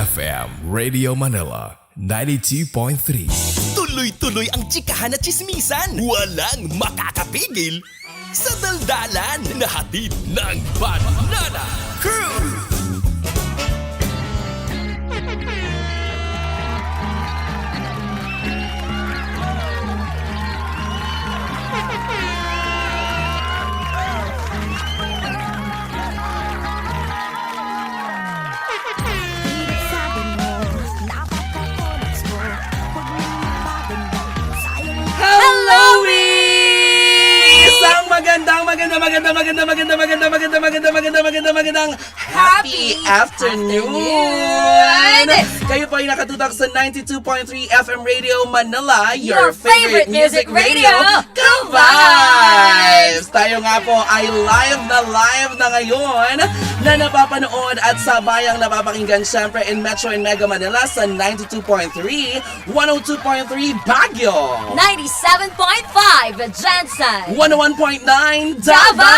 FM Radio Manila 92.3. Tuloy-tuloy ang tsikahan at tsismisan. Walang makakapigil sa daldalan na hatid ng Banana Crew. Magandang happy afternoon! Kayo po ay nakatutok sa 92.3 FM Radio Manila, your favorite music radio, Ka-Vibes! Tayo nga po ay live na ngayon na napapanood at sabayang napapakinggan syempre in Metro and Mega Manila sa 92.3, 102.3 Baguio, 97.5 Jensen, 101.9 Davao!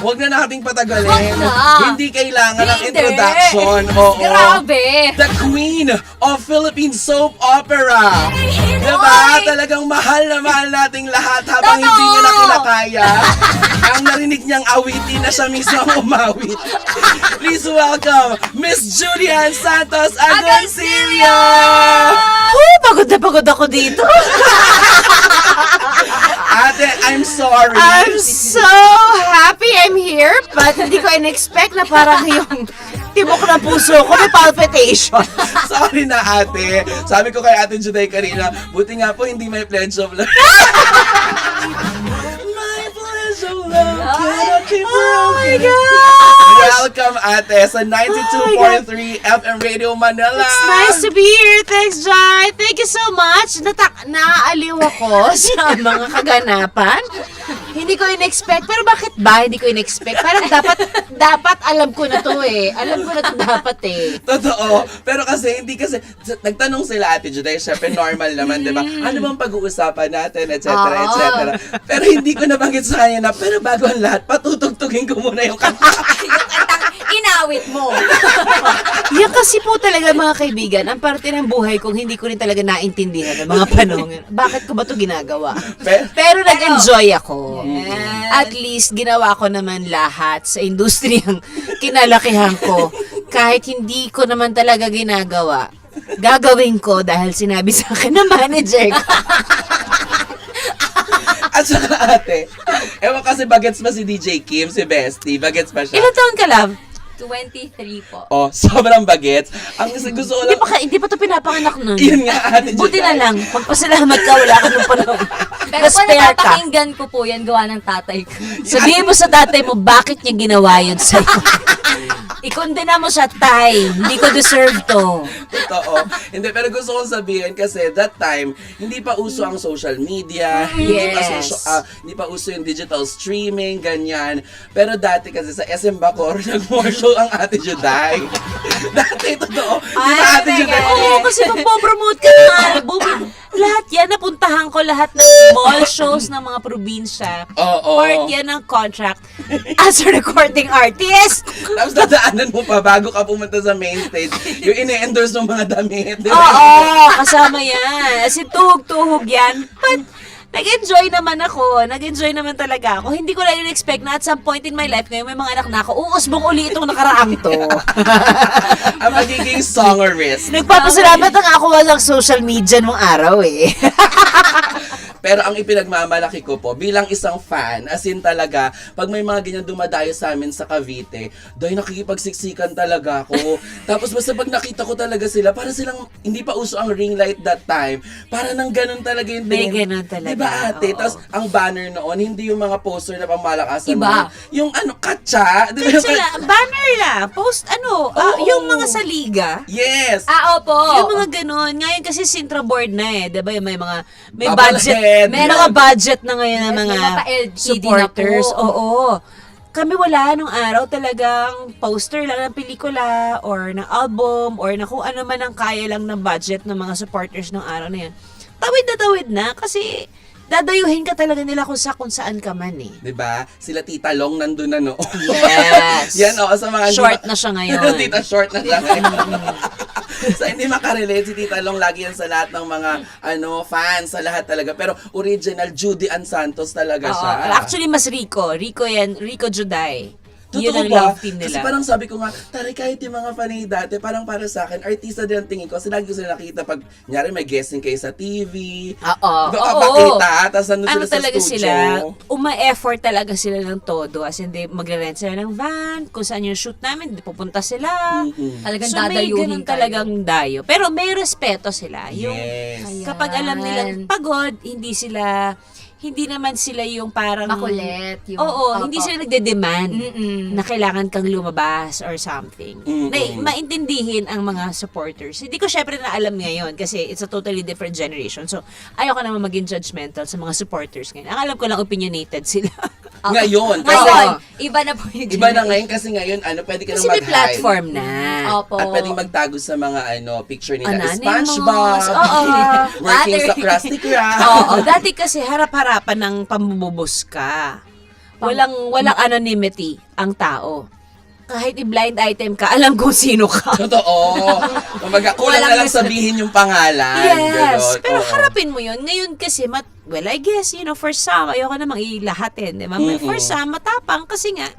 Huwag na nating patagalin. Huwag na. Hindi kailangan ng Hindi. introduction. Oo. Grabe. The Queen of Philippine Soap Opera. Ay, Diba? Hoy. Talagang mahal na mahal nating lahat habang Totoo. hindi niya na kinakaya. Ang narinig niyang awitin na siya mismo ang umawit. Please welcome Miss Julian Santos Agoncillo! Pagod na pagod ako dito. Ate, I'm sorry. I'm so happy I'm here, but hindi ko in-expect na parang yung tibok na puso ko may palpitation. Sorry na ate. Sabi ko kay Ate Juday kanina, buti nga po hindi may pledge of love. My pledge of love cannot be Oh my broken. gosh! Welcome ate sa 92.3 FM Radio Manila. It's nice to be here. Thanks, Jai. Thank you so much. Naaaliw ako sa mga kaganapan. Hindi ko in-expect. Pero bakit ba hindi ko in-expect? Parang dapat alam ko na to eh. Alam ko na to dapat eh. Totoo. Pero kasi, hindi kasi, nagtanong sila Ate Juday, syempre normal naman, di ba? Ano bang pag-uusapan natin, etc., Oo. etc. Pero hindi ko nabanggit sa kanya na, pero bago ang lahat, patutugtugin ko muna yung kanta. yung kantang inawit mo. Yan kasi po talaga mga kaibigan, ang parte ng buhay kong hindi ko rin talaga naintindihan ng mga panahon. Bakit ko ba to ginagawa? Pero nag-enjoy ako. At least ginawa ko naman lahat sa industriyang kinalakihan ko. Kahit hindi ko naman talaga ginagawa, gagawin ko dahil sinabi sa akin ng manager ko. At saka ate, ewan kasi bagets pa si DJ Kim, si Bestie, bagets pa siya. Ilan taon ka, love? 23 po. Oh, sobrang bagets. Ang gusto ko lang, Hindi pa to pinapanganak nun. yun nga ate Buti Juday. na lang, magpasalamat ka, wala ka nung panahon. Pero po Na-spare ka. napapakinggan ko po yan, gawa ng tatay ko. Sabihin mo sa tatay mo, bakit niya ginawa yun sa'yo? Ikondena mo siya, tay. Hindi ko deserve to. Totoo. Hindi, pero gusto kong sabihin kasi that time, hindi pa uso ang social media, Yes. hindi pa uso yung digital streaming, ganyan. Pero dati kasi sa SM Bacor, nag-more show ang Ate Juday. Dati, totoo. Di ba Ate Juday? Oo, kasi magpo-promote ka na. Lahat yan, napuntahan ko lahat ng mall shows ng mga probinsya. Oo. Part yan ng contract as a recording artist. Tapos dadaanan mo pa bago ka pumunta sa main stage, yung ine-endorse ng mga damit. Di ba? Oo, kasama yan. As in, tuhog-tuhog yan. But, nag-enjoy naman ako. Nag-enjoy naman talaga ako. Hindi ko lang in-expect na at some point in my life, ngayon may mga anak na ako, uusbong uli itong nakaraang to. Ang magiging songerist. Nagpapasalamat na nga ako walang social media nung araw eh. Pero ang ipinagmamalaki ko po, bilang isang fan, as in talaga, pag may mga ganyan dumadayo sa amin sa Cavite, dahil nakikipagsiksikan talaga ako. Tapos basta pag nakita ko talaga sila, para silang, hindi pa uso ang ring light that time, para nang ganun talaga yung May tingin. ganun talaga, Diba ate? oo. Tapos ang banner noon, hindi yung mga poster na pangmalakasan. Iba. Yung ano, katsa. Di ba yung Sila, banner lang. Post, yung mga sa liga. Yes! Opo. Yung mga ganun. Ngayon kasi Sintra board na eh. Diba yung may Bobblehead. budget. May mga budget na ngayon ng Yes, mga may mapa-LCD supporters. na po. Oo. Kami wala nung araw talagang poster lang ng pelikula or ng album or na kung ano man ang kaya lang ng budget ng mga supporters ng araw na yan. Tawid na kasi dadayuhin ka talaga nila kung saan ka man eh. 'Di ba? Sila Tita Long nandun na no. Yes. Yan sa mga Short na siya ngayon. Tita short na siya ngayon. So hindi makarelate si Tita Long, lagi yan sa lahat ng mga fans, sa lahat talaga. Pero original Judy Ann Santos talaga Oo. siya. Actually, mas Rico. Rico yan. Rico Juday. Yun Totoo ang ba? love team Kasi nila. parang sabi ko nga, taray kahit yung mga fanay dati, parang para sa akin, artista din ang tingin ko. Kasi lagi ko sila nakita pag, nyari may guesting kayo sa TV. Oo. Pakita, tapos nandun Ano sila sa talaga studio. sila, uma-effort talaga sila ng todo. As in, magre-rent sila ng van, kung saan yung shoot namin, pupunta sila. Talagang So, may dadayuhin ganun kayo. talagang dayo. Pero may respeto sila. Yung, Yes. kapag alam nilang pagod, hindi naman sila yung parang... Makulit. Yung, Oo, hindi sila nagde-demand Mm-mm. na kailangan kang lumabas or something. Mm-mm. Na maintindihin ang mga supporters. Hindi ko syempre na alam ngayon kasi it's a totally different generation. So, ayoko naman maging judgmental sa mga supporters ngayon. Ang alam ko lang opinionated sila. Ngayon. Ngayon, iba na po yung Iba na ngayon kasi ngayon, pwede ka Kasi nang may mag-hide. platform na. Opo. At pwedeng magtago sa mga picture nila. Anonymous. SpongeBob. Oo. Working sa Battery. Krusty Krab. Oo, dati kasi harap-harapan ng pambububos ka. Walang anonymity ang tao. Kahit i-blind item ka, alam kung sino ka. Totoo. Kumaga, kulang na lang sabihin yung pangalan. Yes, Ganon. pero Oo. harapin mo yun. Ngayon kasi, I guess, for some, ayoko namang ilahatin, di ba? For some, matapang kasi nga,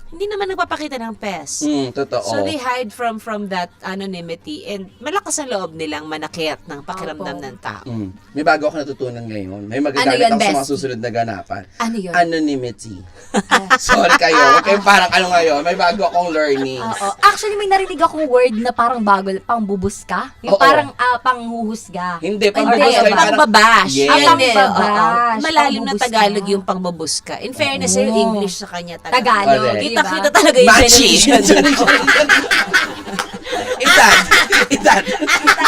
hindi naman nagpapakita ng pes. Totoo. So they hide from that anonymity and malakas ang loob nilang manakit ng pakiramdam Opo. ng tao. May bago ako natutunan ngayon. May Ano magagamit yun, ako sa mga Bes? susunod na ganapan. Ano yun? Anonymity. Sorry kayo. Okay, parang ngayon. May bago akong learnings. Oo. Actually, may narinig akong word na parang bago, pang bubus ka. Yung Oo. parang panghuhusga. Hindi, Or pambubus ka. parang- Pangbabash. Yes. Yan, Pangbabash. oo. Malalim na Pangbubuska. Tagalog yung pangbubuska. In fairness, yung English sa kanya talaga. Tagalog, Correct. di ba? Kita-kita talaga yung Matchy. generation. Itan.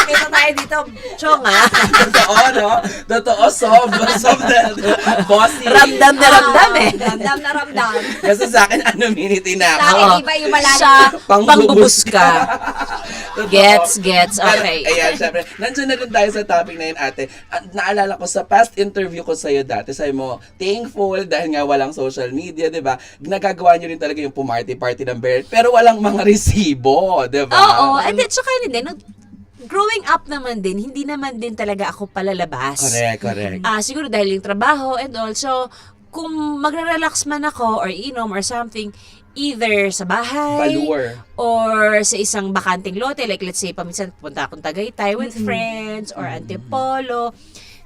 Kita tayo dito. Chonga. Totoo, no? Totoo, sob na. Bossy. Ramdam na ramdam eh. Ramdam na ramdam. Kasi sa akin, anonymity na Sa ako. akin, iba yung malalim. Siya, Pangbubuska. pangbubuska. Totoo. Gets. Pero, Okay. ayan, syempre. Nandiyan na rin tayo sa topic na yun, ate. Naalala ko sa past interview ko sa'yo dati, sabi mo, thankful dahil nga walang social media, di ba? Nagagawa nyo rin talaga yung pumarty-party ng bear, pero walang mga resibo, di ba? Oo. And then, tsaka hindi. Growing up naman din, hindi naman din talaga ako palalabas. Correct. Siguro dahil yung trabaho and all. So, kung magre-relax man ako or inom or something, either sa bahay Balur. or sa isang bakanting lote, like let's say, paminsan punta akong Tagaytay with friends or Antipolo.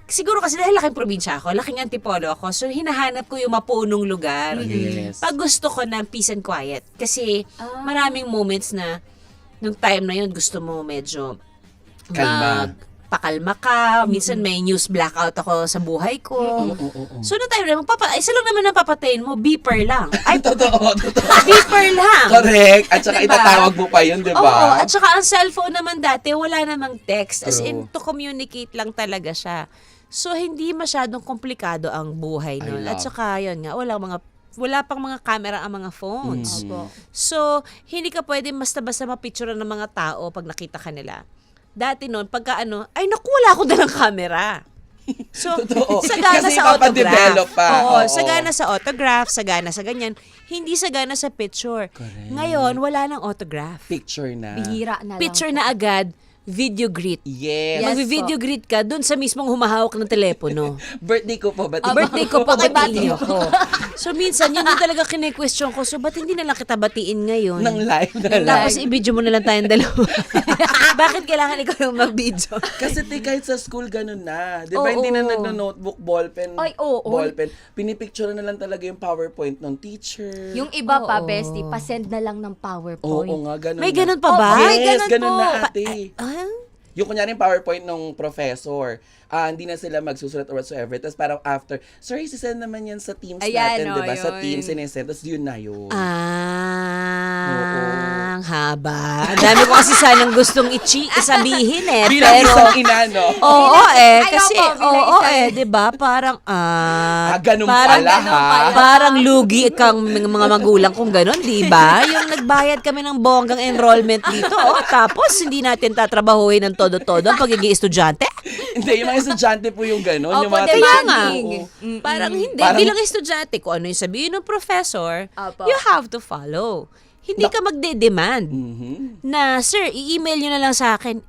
Siguro kasi dahil laking probinsya ako, laking Antipolo ako, so hinahanap ko yung mapunong lugar. Yes. Pag gusto ko ng peace and quiet. Kasi maraming moments na nung time na yun gusto mo medyo Kalma. pakalma ka. Minsan may news blackout ako sa buhay ko. So, no time na, isa lang naman ang papatayin mo, beeper lang. Ay, Totoo. beeper lang. Correct. At saka Diba? itatawag mo pa yun, di Oo, ba? at saka ang cellphone naman dati, wala namang text. As True. in, to communicate lang talaga siya. So, hindi masyadong komplikado ang buhay I nun. love. At saka, yun nga, wala pang mga camera ang mga phones. Opo. So, hindi ka pwede basta-basta mapicture ng mga tao pag nakita ka nila. Dati noon, pagka ay naku, wala ako dalang camera. So, Totoo. sagana Kasi sa ipapadevelop autograph. pa. Oo, Oo. sagana sa autograph, sagana sa ganyan. Hindi sagana sa picture. Correct. Ngayon, wala nang autograph. Picture na. Bihira na lang. Picture po. na agad, video greet. Yes. Yes. Magvi-video greet ka dun sa mismong humahawak ng telepono. Birthday ko po. Ba't Birthday ko pa, Bakit batiin bati? niyo ko. So minsan, yun yung talaga kine-question ko. So ba't hindi na lang kita batiin ngayon? Nang live na Tapos live. i-video mo na lang tayong dalawa. Bakit kailangan ikaw yung mag-video? Kasi kahit sa school ganun na. Di ba? Oo. Hindi na nagno-notebook, ballpen. Ay, oo. Ballpen. Pinipicture na lang talaga yung PowerPoint ng teacher. Yung iba pa, Oo. bestie, pasend na lang ng PowerPoint. Oo nga, ganun May na. ganun pa ba? May Yes, ganun ganun po. na ate. Yung kunyari PowerPoint ng professor, hindi na sila magsusulat or whatsoever. Tapos parang after, sir, isisend naman yan sa Teams Ayan, natin, di ba? Sa yun. Teams, sinesend. Tapos yun na yun. Ang haba. Ang dami ko kasi sanang gustong isabihin eh. Bilang Pero, isang ina, no? oo eh. Ayaw Kasi, po, bilang oo isang- eh. Diba? Parang, Ganun parang, pala, ha? Parang lugi kang mga magulang kung gano'n, di ba? Yung nagbayad kami ng bonggang enrollment dito, tapos hindi natin tatrabahuhin ng todo-todo ang pagiging estudyante. Hindi, yung mga estudyante po yung gano'n. Opo, yung mga Kaya nga. demanding. Parang hindi. Parang- Bilang estudyante, kung ano yung sabihin ng professor, Opo. you have to follow. Hindi ka magde-demand na, sir, i-email nyo na lang sa akin.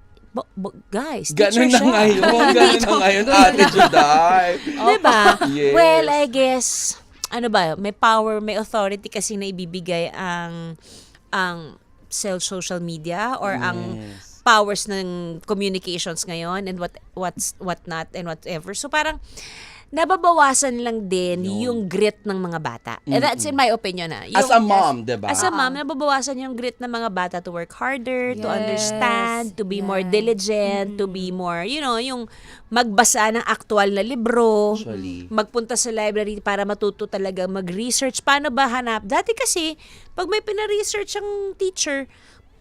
Guys, Ganun teacher na siya. ngayon. Ganun na ngayon, Ate Juday. Diba? Yes. Well, I guess, ano ba, may power, may authority kasi na ibibigay ang social media or ang powers ng communications ngayon and what not and whatever. So parang nababawasan lang din yung grit ng mga bata. And that's in my opinion. As a mom, diba? As a mom, nababawasan yung grit ng mga bata to work harder, to understand, to be more diligent, to be more, yung magbasa ng aktual na libro, Actually. magpunta sa library para matuto talaga mag-research. Paano ba hanap? Dati kasi, pag may pina-research ang teacher,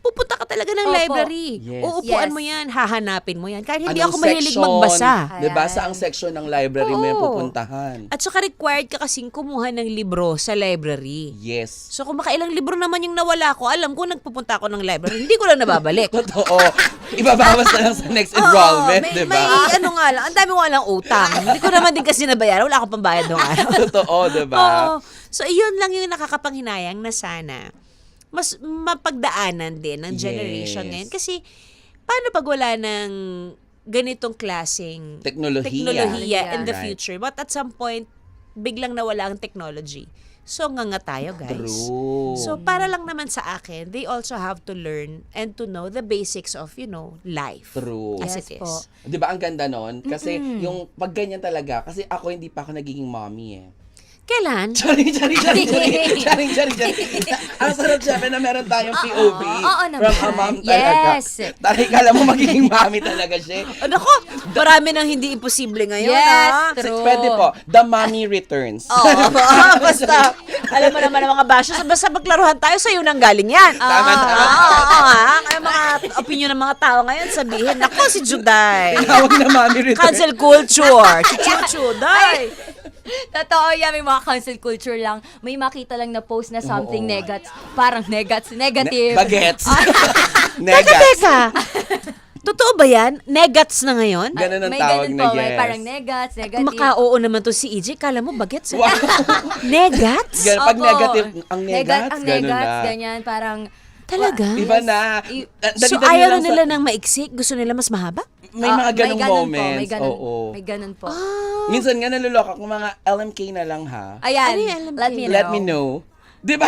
pupunta ka talaga ng Opo. library. Yes. Uupuan Yes. mo yan, hahanapin mo yan. Kahit hindi Anong ako mahilig section? magbasa. Diba? Ayan. Saang section ng library mo yung Oo. pupuntahan? At saka required ka kasing kumuha ng libro sa library. Yes. So kung makailang libro naman yung nawala ko, alam ko nagpupunta ako ng library, hindi ko lang nababalik. Totoo. Ibabawas na lang sa next enrollment, may, diba? may ano nga lang, ang dami ko lang utang. Hindi ko naman din kasi nabayaran, wala akong pambayad noong araw. Totoo, diba? Oo. So iyon lang yung nakakapanghinayang na sana mas mapagdaanan din ng generation Yes. ngayon. Kasi paano pag wala ng ganitong klaseng Teknolohiya. in the Right. future? But at some point, biglang nawala ang technology. So, nga tayo, guys. True. So, para lang naman sa akin, they also have to learn and to know the basics of, life. True. As Yes it is. po. Di ba ang ganda nun? Kasi yung pag ganyan talaga, kasi ako hindi pa ako nagiging mommy eh. Kailan? Charing. Ang sarap syempre na meron tayong POV Oo naman. from a mom talaga. Yes. Taray ka lang mo magiging mommy talaga siya. Nako, marami nang hindi imposible ngayon. Yes, ah. true. Pwede po, the mommy returns. Oo, basta. Alam mo naman ang mga bashes, basta maglaruhan tayo, sa'yo nang galing yan. Tama. Ang mga opinion ng mga tao ngayon, sabihin, nako si Juday. Tawag na mommy returns. Cancel culture. Chuchu, Day. Totoo yan, may mga cancel culture lang. May makita lang na post na something negative. Bagets. Teka, Negats. teka. Totoo ba yan? Negats na ngayon? Ganun ang May tawag ganun na po, may yes. parang negative. Maka-oo naman to si EJ. Kala mo bagets? Wow. Negats? Pag Opo. negative, ang negats, Ang ganun negats, na. ganyan, parang... Talaga? Iba na. So Dali-dali ayaw lang na nila sa- ng maiksik? Gusto nila mas mahaba? May mga ganung ganun moments. Po, may ganun, Oo. May ganun po. Minsan nga naluloka kung mga LMK na lang ha. Ayan, Ano yung LMK? let Let me me know. know. Di ba?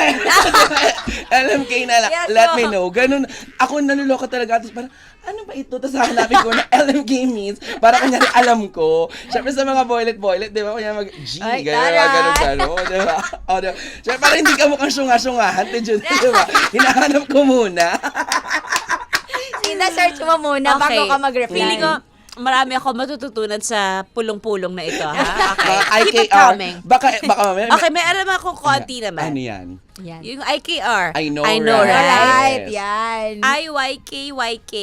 LMK na lang. Yes, Let po. me know. Ganun. Ako naluloka talaga. Tapos parang, ano ba ito? Tapos hanapin ko na LMK means, para kanyari alam ko. Siyempre sa mga boylet, di ba? Kanya mag-G, Ay, gano'n, taray! di ba? O, di ba? Siyempre parang hindi ka mukhang syunga-syungahan, di ba? Hinahanap ko muna. Ina-search mo muna bago ka mag-reply. Feeling ko, marami ako matututunan sa pulong-pulong na ito, ha? Okay. Mga Keep it IKR. coming. Baka mamaya. Okay, may alam akong konti naman. Ano yan? Yan. Yung IKR. I know, right? Alright, Yes. yan. IYKYK.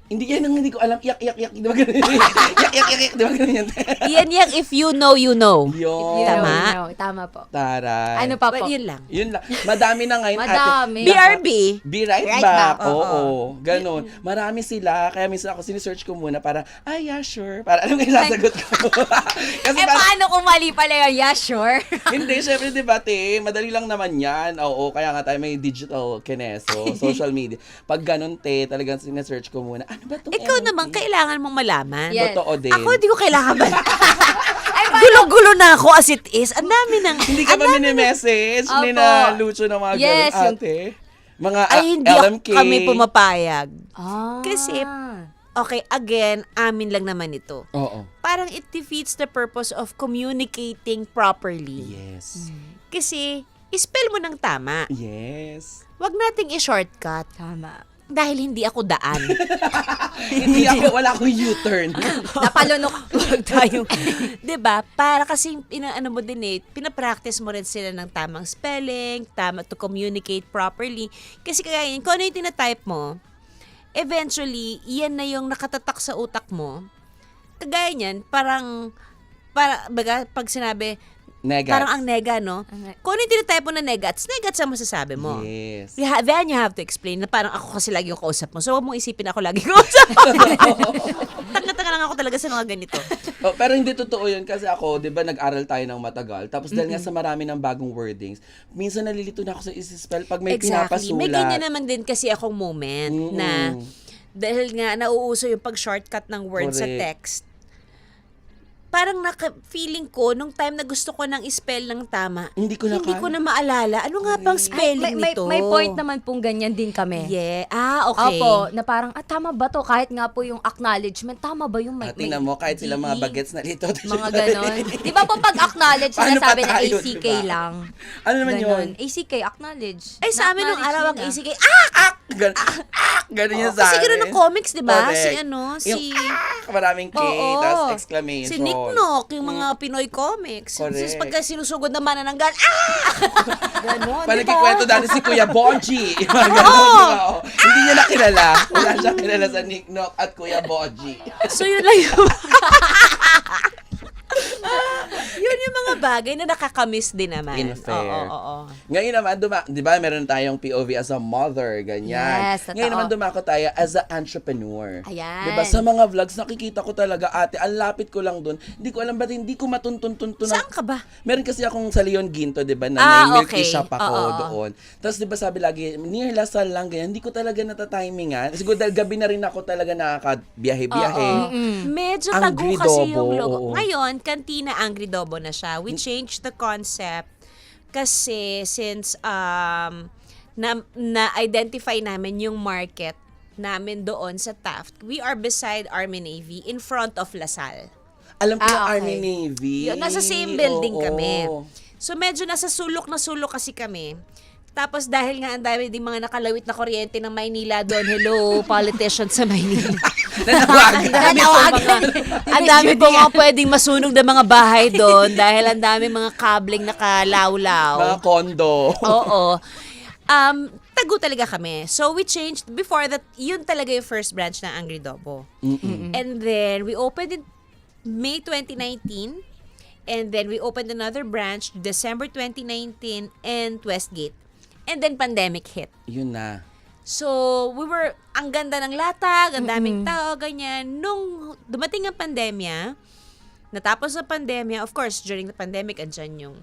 Hindi yan ang hindi ko alam. Iyak. Di ba ganun? Iyak. Di ba ganun yan? Yan yung if you know, you know. Yun. Tama. Tama po. Taray. Ano pa po? Well, yun lang. Yun lang. Madami na ngayon. Madami. BRB. Be right, Right back. back. Oo. Ganon. Marami sila. Kaya minsan ako sinesearch ko muna para, yeah, sure. Para alam ko yung sasagot ko. Kasi Paano kung mali pala yun? Yeah, sure. hindi, syempre, di ba, te? Madali lang naman yan. Oo, kaya nga tayo may digital kineso, social media. Pag ganun, te, talagang sinesearch ko muna, ano ba itong Ikaw NFT? naman, kailangan mong malaman. Yes. Totoo din. Ako, hindi ko kailangan ba? Gulo-gulo na ako as it is. Ang dami ng... Hindi ka ba mini-message ni Opo. na Lucho ng mga Yes, ganun, ate? Mga Ay, hindi LMK. kami pumapayag. Ah. Kasi, okay, again, amin lang naman ito. Oo. Parang it defeats the purpose of communicating properly. Yes. Kasi, spell mo ng tama. Yes. Huwag nating i-shortcut. Tama. Dahil hindi ako daan. Hindi ako, wala akong U-turn. Napalunok. Huwag tayo. 'Di ba? Para kasi ano mo din pinapractice mo rin sila ng tamang spelling, tama to communicate properly. Kasi kaya yun, kung ano yung tinatype mo, eventually, yan na yung nakatatak sa utak mo. Kagaya niyan, pag sinabi, Negats. Parang ang nega, no? Kung ano yung tinitype mo na negats ang masasabi mo. Yes. Then you have to explain na parang ako kasi lagi yung kausap mo. So, huwag mong isipin ako lagi kausap mo. Tanga-tanga lang ako talaga sa mga ganito. Oh, pero hindi totoo yun kasi ako, di ba, nag-aral tayo ng matagal. Tapos dahil nga sa marami ng bagong wordings, minsan nalilito na ako sa isi-spell pag may pinapasulat. May ganyan naman din kasi akong moment na dahil nga nauuso yung pag-shortcut ng word sa Correct. text, parang feeling ko, nung time na gusto ko ng spell ng tama, Hindi ko na maalala. Ano nga bang spelling nito? May point naman pong ganyan din kami. Yeah. Okay. Opo, na parang, tama ba to? Kahit nga po yung acknowledgement, tama ba yung Tingnan mo, kahit sila mga bagets na dito. mga ganon. Di ba po pag acknowledge, Paano sinasabi pa na tayo, ACK diba? lang. Ano naman Ganon. yun? ACK, acknowledge. Ay, sa amin nung araw ang Na-acknowledge ACK, Ganun yun sa kasi amin. gano'n ng comics, di ba? Correct. Si Maraming K, Oo. tapos exclamation. Si Nick Nock, yung mga Pinoy comics. Correct. Since pagka sinusugod na manananggal, Ganon, Panagikwento dati si Kuya Bonji. Mga ganun, di ba? Oh. Hindi niya nakilala. Wala siya kilala sa Nick Nock at Kuya Bonji. So yun lang yung... yun yung mga bagay na nakakamiss din naman. In fair. Oo. Ngayon naman, di ba, meron tayong POV as a mother, ganyan. Yes, totoo. Ngayon naman dumako tayo as an entrepreneur. Ayan. Di ba, sa mga vlogs, nakikita ko talaga, ate, ang lapit ko lang dun. Hindi ko alam ba't hindi ko matuntun-tuntun. Saan ka ba? Meron kasi akong sa Leon Ginto, di ba, na may milk tea okay. shop ako Oo. doon. Tapos, di ba, sabi lagi, near Lasal lang, ganyan. Hindi ko talaga natatimingan. Siguro dahil gabi na rin ako talaga nakakabiyahe-biyahe. Medyo Angry tago kasi Dobo, yung logo. oo. Ngayon, Cantina Angry Dobo na siya. We changed the concept kasi since na-identify namin yung market namin doon sa Taft. We are beside Army Navy in front of Lasal. Alam ko yung okay. Army Navy. Yun, nasa same building Oo. kami. So medyo nasa sulok na sulok kasi kami. Tapos dahil nga ang dami din mga nakalawit na kuryente ng Maynila doon, hello, politicians sa Maynila. Ang dami po mga pwedeng masunog na mga bahay doon dahil ang dami mga kabling nakalawlaw. Mga kondo. Oo. Tago talaga kami. So we changed, before that, yun talaga yung first branch ng Angry Dobo. And then we opened in May 2019. And then we opened another branch December 2019 in Westgate. And then pandemic hit. Yun na. So, ang ganda ng latag, ang daming tao, ganyan. Nung dumating ang pandemya, natapos ang pandemya, of course, during the pandemic, andyan yung,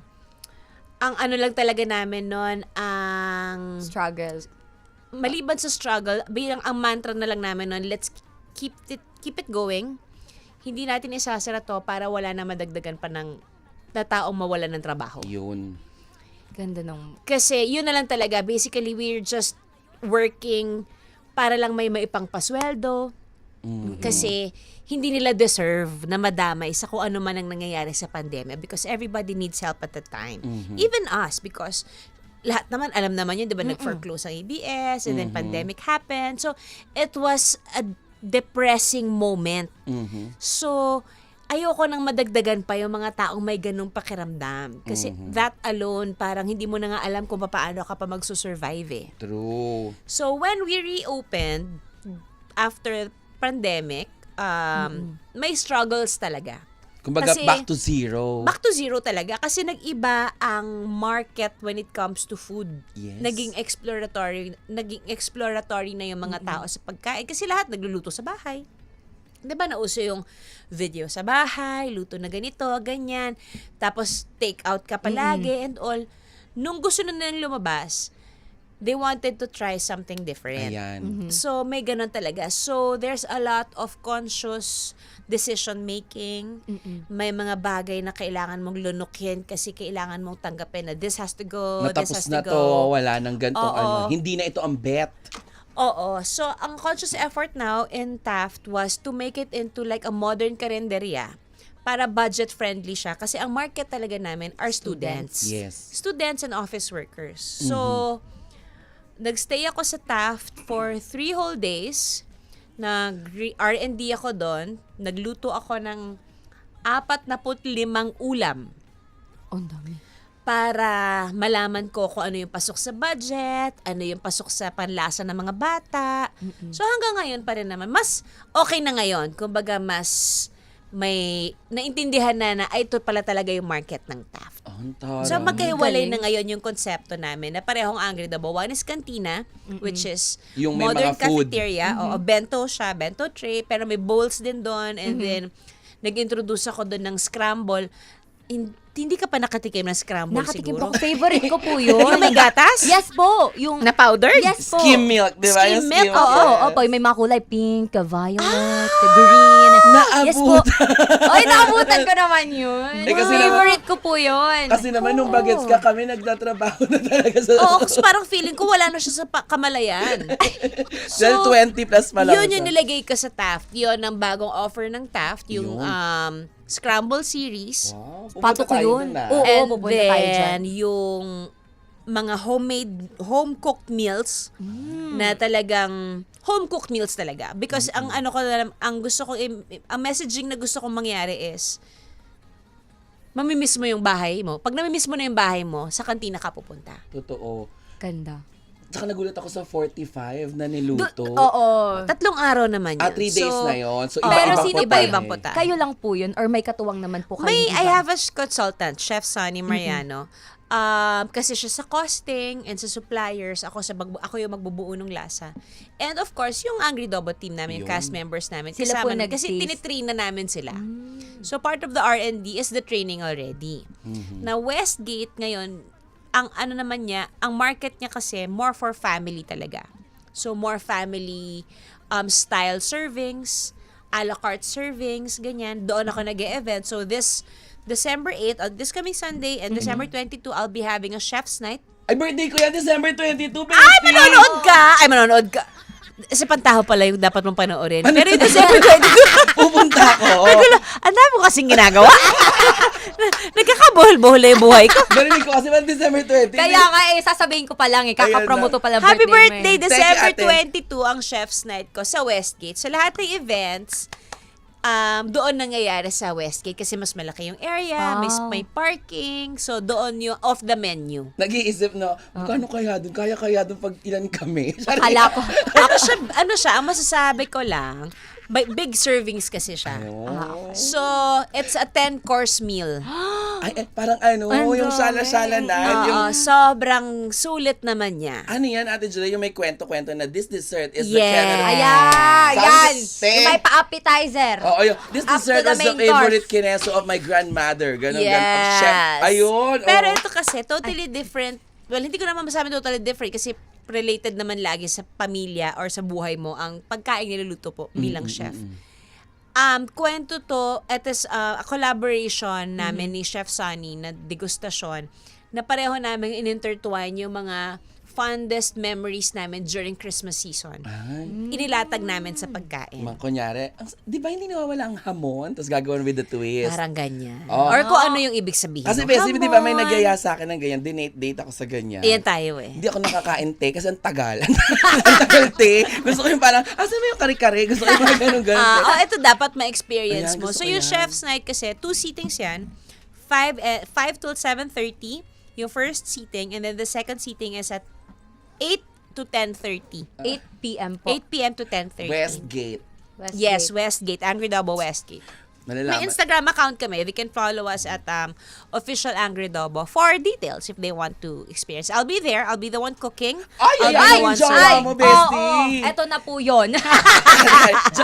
ang ano lang talaga namin noon, ang, Struggle. maliban sa struggle, bilang ang mantra na lang namin noon, let's keep it going. Hindi natin isasara to para wala na madagdagan pa ng na taong mawalan ng trabaho. Yun. Ganda nung... Kasi yun na lang talaga. Basically, we're just working para lang may maipang pasweldo. Kasi hindi nila deserve na madamay sa kung ano man ang nangyayari sa pandemya because everybody needs help at the time. Even us, because lahat naman, alam naman yun, di ba, nag-foreclose ang ABS and then pandemic happened. So, it was a depressing moment. So, ayoko nang madagdagan pa yung mga taong may ganung pakiramdam. Kasi that alone, parang hindi mo na nga alam kung paano ka pa magsusurvive eh. True. So, when we reopened, after pandemic, may struggles talaga. Kumbaga, Kasi, back to zero. Back to zero talaga. Kasi nag-iba ang market when it comes to food. Yes. Naging exploratory na yung mga tao sa pagkain. Kasi lahat nagluluto sa bahay. 'Di ba nauso yung video sa bahay, luto na ganito, ganyan. Tapos take out ka palagi and all. Nung gusto na nilang lumabas, they wanted to try something different. Ayan. So may ganun talaga. So there's a lot of conscious decision making. May mga bagay na kailangan mong lunukin kasi kailangan mong tanggapin na this has to go, this has Natapos na to to, go. wala nang gantong Oo. Hindi na ito ang bet. Oo. So, ang conscious effort now in Taft was to make it into like a modern karinderya para budget-friendly siya. Kasi ang market talaga namin are students. Yes. Students and office workers. So, nagstay ako sa Taft for 3 whole days. Nag-R&D ako doon. Nagluto ako ng 45 ulam. Ang dami. Para malaman ko kung ano yung pasok sa budget, ano yung pasok sa panlasa ng mga bata. So hanggang ngayon pa rin naman, mas okay na ngayon. Kumbaga mas may naintindihan na ay ito pala talaga yung market ng Taft. Ang taray. So magkahiwalay Galing. na ngayon yung konsepto namin na parehong Angry Double. One is cantina, which is Yung may modern mga food. cafeteria. Oo, bento siya, bento tray, pero may bowls din doon. And then, nag-introduce ako doon ng scramble. Hindi ka pa nakatikim ng scramble Nakatikim siguro? po. Favorite ko po yun. Yung may gatas? Yes po. Yung Na powdered? Yes po. Skim milk, di ba? Skim Yung milk, Oo, yes. opo, may mga kulay pink, violet, green. Yes po. Oy, naabutan ko naman yun. Eh, kasi Favorite ko po yun. Kasi naman nung bagets ka kami, nagtatrabaho na talaga sa... Oo, kasi parang feeling ko wala na siya sa kamalayan. Dahil 20 plus pa lang. Yun yung siya. nilagay ko sa Taft. Yun ang bagong offer ng Taft. Yung Yun. Scramble series. Wow, Pato pupunta ko tayo yun. dun, ah. Oo, And pupunta tayo dyan. then, yung mga home-cooked meals na talagang home-cooked meals talaga. Because ang ano ko, ang gusto ko, ang messaging na gusto kong mangyari is, mamimiss mo yung bahay mo. Pag namimiss mo na yung bahay mo, sa kantina ka pupunta. Totoo. Ganda. Tsaka nagulat ako sa 45 na niluto. Oo. 3 araw naman yun. 3 days na yon. So, Pero iba-ibang iba-ibang puta. puta. Kayo lang po yun or may katuwang naman po kayo? May, di I ba? have a consultant, Chef Sonny Mariano. Kasi siya sa costing and sa suppliers, ako yung magbubuo ng lasa. And of course, yung Angry Dobo team namin, yung Yun. cast members namin, Sila po kasama, kasi nag-taste. tinitrain na namin sila. So part of the R&D is the training already. Na Westgate ngayon, ang ano naman niya, ang market niya kasi more for family talaga. So more family style servings, a la carte servings, ganyan. Doon ako nag-e-event. So this December 8, this coming Sunday, and December 22, I'll be having a chef's night. Ay, birthday ko yan, December 22, Bestie! Ay, manonood ka! Sa Pantaho pala yung dapat mong panoorin. Pero yung December 22, Pupunta ako. ang dami mo kasing ginagawa. Nagkakabuhol-buhol na yung buhay ko. Narinig ko kasi man December 20. Kaya nga sasabihin ko pa lang kakapromoto pa lang Happy birthday birthday, mo eh. December Thank you, 22 ang chef's night ko sa Westgate. So lahat ng events, doon nangyayari sa Westgate kasi mas malaki yung area, Wow. may parking, so doon yung off the menu. Nag-iisip na, kano kaya dun? Kaya dun pag ilan kami? Akala ko. Ako siya, ang masasabi ko lang, big servings kasi siya. Oh. So, it's a 10-course meal. Ay, parang ano, yung sala-sala na. Yung, Sobrang sulit naman niya. ano yan, Ate Julia, yung may kwento-kwento na this dessert is the Yes. Canada. Ayan, Sabi yan. ni- Yung may pa-appetizer. Oo, yun. This Up to dessert the was the main favorite kineso of my grandmother. Ganon, Yes. Chef. Ayun. Pero oo. ito kasi, totally different. Well, hindi ko naman masabi totally different kasi related naman lagi sa pamilya or sa buhay mo ang pagkain niluluto po bilang chef. Kwento to, it is a collaboration namin ni Chef Sonny na degustasyon na pareho namin in-intertwine yung mga fondest memories namin during Christmas season. Ay, Inilatag namin sa pagkain. kunyari, di ba hindi nawawala ang hamon? Tapos gagawin with the twist. Parang ganyan. Oh. Or kung ano yung ibig sabihin. Kasi ng Bessie, di ba may hamon. nagaya sa akin ng ganyan, dinate-date ako sa ganyan. Iyan tayo eh. Hindi ako nakakain te kasi ang tagal. Ang tagal te. Gusto ko yung parang, asan mo yung kare-kare? Gusto ko yung mga ganun-ganun. Ito dapat ma-experience Ayan, mo. gusto So, ko yung yan. chef's night kasi, 2 seatings yan. 5 till 7:30, yung first seating, and then the second seating is at 8 to 10:30. 8 p.m. po. 8 p.m. to 10:30. Westgate. Westgate. Yes, Westgate. Angry Dobo Westgate. May Malalaman. Instagram account kami. They can follow us at official Angry Dobo for details if they want to experience. I'll be there. I'll be the one cooking. Ay, I'll be ay, the one jowa serving. mo, Bestie. Oo, eto na po yun.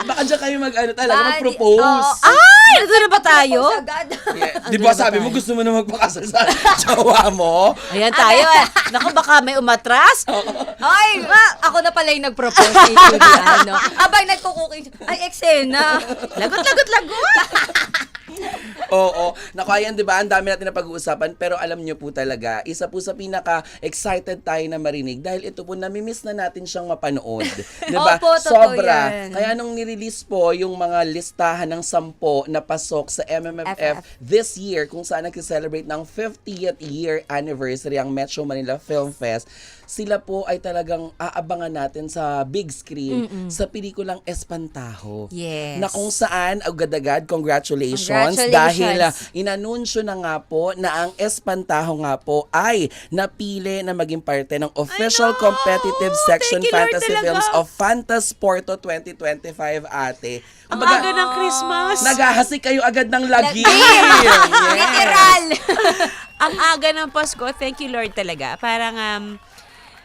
Baka dyan kayo talaga Ah, mag-propose. Ay! Nandun na ba tayo? Agad. Yeah. Di Andun ba na ba sabi mo tayo? gusto mo na magpakasal sa jowa mo? Ayan tayo eh. Naku, baka may umatras. Ay, ako na pala yung nag-propose kay Julia, ano. Abang nagkukuking, ay, eksena. Lagot. Oo. Naku, ayan, di ba? Ang dami natin na pag-uusapan. Pero alam nyo po talaga, isa po sa pinaka-excited tayo na marinig dahil ito po, namimiss na natin siyang mapanood. Di ba? Opo, totoo Sobra. yan. Kaya nung nirelease po yung mga listahan ng 10 na pasok sa MMFF this year, kung saan nag-celebrate ng 50th year anniversary ang Metro Manila Film Fest, sila po ay talagang aabangan natin sa big screen sa pelikulang Espantaho. Yes. Na kung saan, agad-agad, congratulations. Congratulations. Dahil inanunsyo na nga po na ang Espantaho nga po ay napili na maging parte ng official competitive section Thank you, Lord, fantasy talaga. films of Fantasporto 2025, ate. Ang Kumbaga, aga ng Christmas. naghahasi kayo agad ng lagi. Literal. Ang aga ng Pasko, thank you Lord talaga. Parang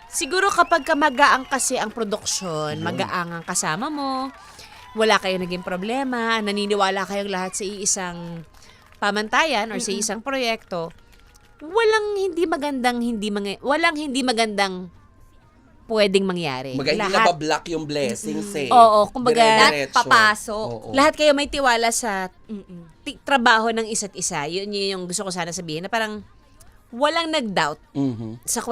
siguro kapag magaang kasi ang produksyon, magaang ang kasama mo, wala kayong naging problema, naniniwala kayong lahat sa iisang pamantayan or sa isang proyekto, walang hindi magandang pwedeng mangyari. Hindi nabablock yung blessings eh. Oo, kumbaga, Dire-diretso. lahat papasok. Oo. lahat kayo may tiwala sa trabaho ng isa't isa. Yun yung gusto ko sana sabihin na parang walang nag-doubt Mhm. sa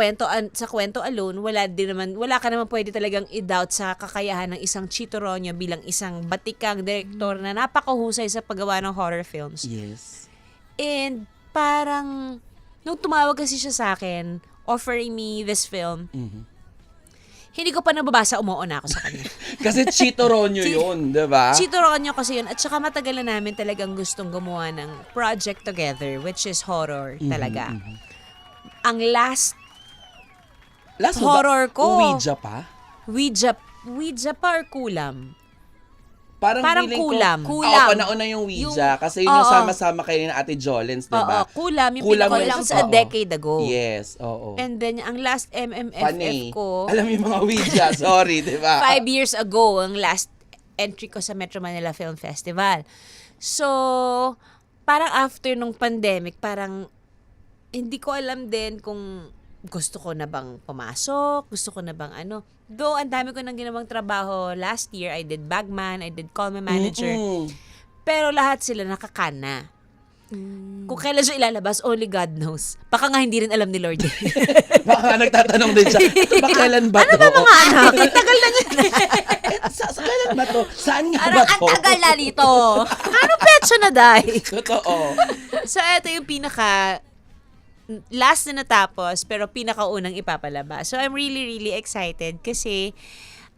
kwento alone, wala ka naman pwede talagang i-doubt sa kakayahan ng isang Chito Ronyo bilang isang batikang direktor na napakahusay sa paggawa ng horror films. Yes. And parang nung tumawag kasi siya sa akin, offering me this film, hindi ko pa nababasa, umuon na ako sa kanya. Kasi Chito Ronyo yun, di ba? Chito Ronyo kasi yun. At saka matagal na namin talagang gustong gumawa ng project together, which is horror talaga. Ang last Last mo horror ba, ko. Ouija pa? Ouija pa or Kulam? Parang Feeling ko, Kulam. Kulam. Panahon na yung Ouija. Kasi yun yung Oo. sama-sama kayo ni Ate Jolens, di ba? Oo, Kulam. Yung Kulam pinaka yun. sa a Oo. decade ago. Yes, oo. And then, ang last MMFF Panay. ko, Alam mo yung mga Ouija, sorry, di ba? 5 years ago, ang last entry ko sa Metro Manila Film Festival. So, parang after nung pandemic, parang hindi ko alam din kung gusto ko na bang pumasok, gusto ko na bang ano. Though, ang dami ko nang ginawang trabaho last year. I did Bagman, I did Call Me Manager. Pero lahat sila nakakana. Kung kailan siya ilalabas, only God knows. Baka nga hindi rin alam ni Lord. Baka nga nagtatanong din siya, ito ba kailan ba to? Ano ba mga anak? Tagal na niya. sa kailan ba to? Saan nga Parang ba ang to? tagal na nito. Ano petsa na dahil? Totoo. So, ito yung last na natapos, pero pinakaunang ipapalabas. So, I'm really, really excited kasi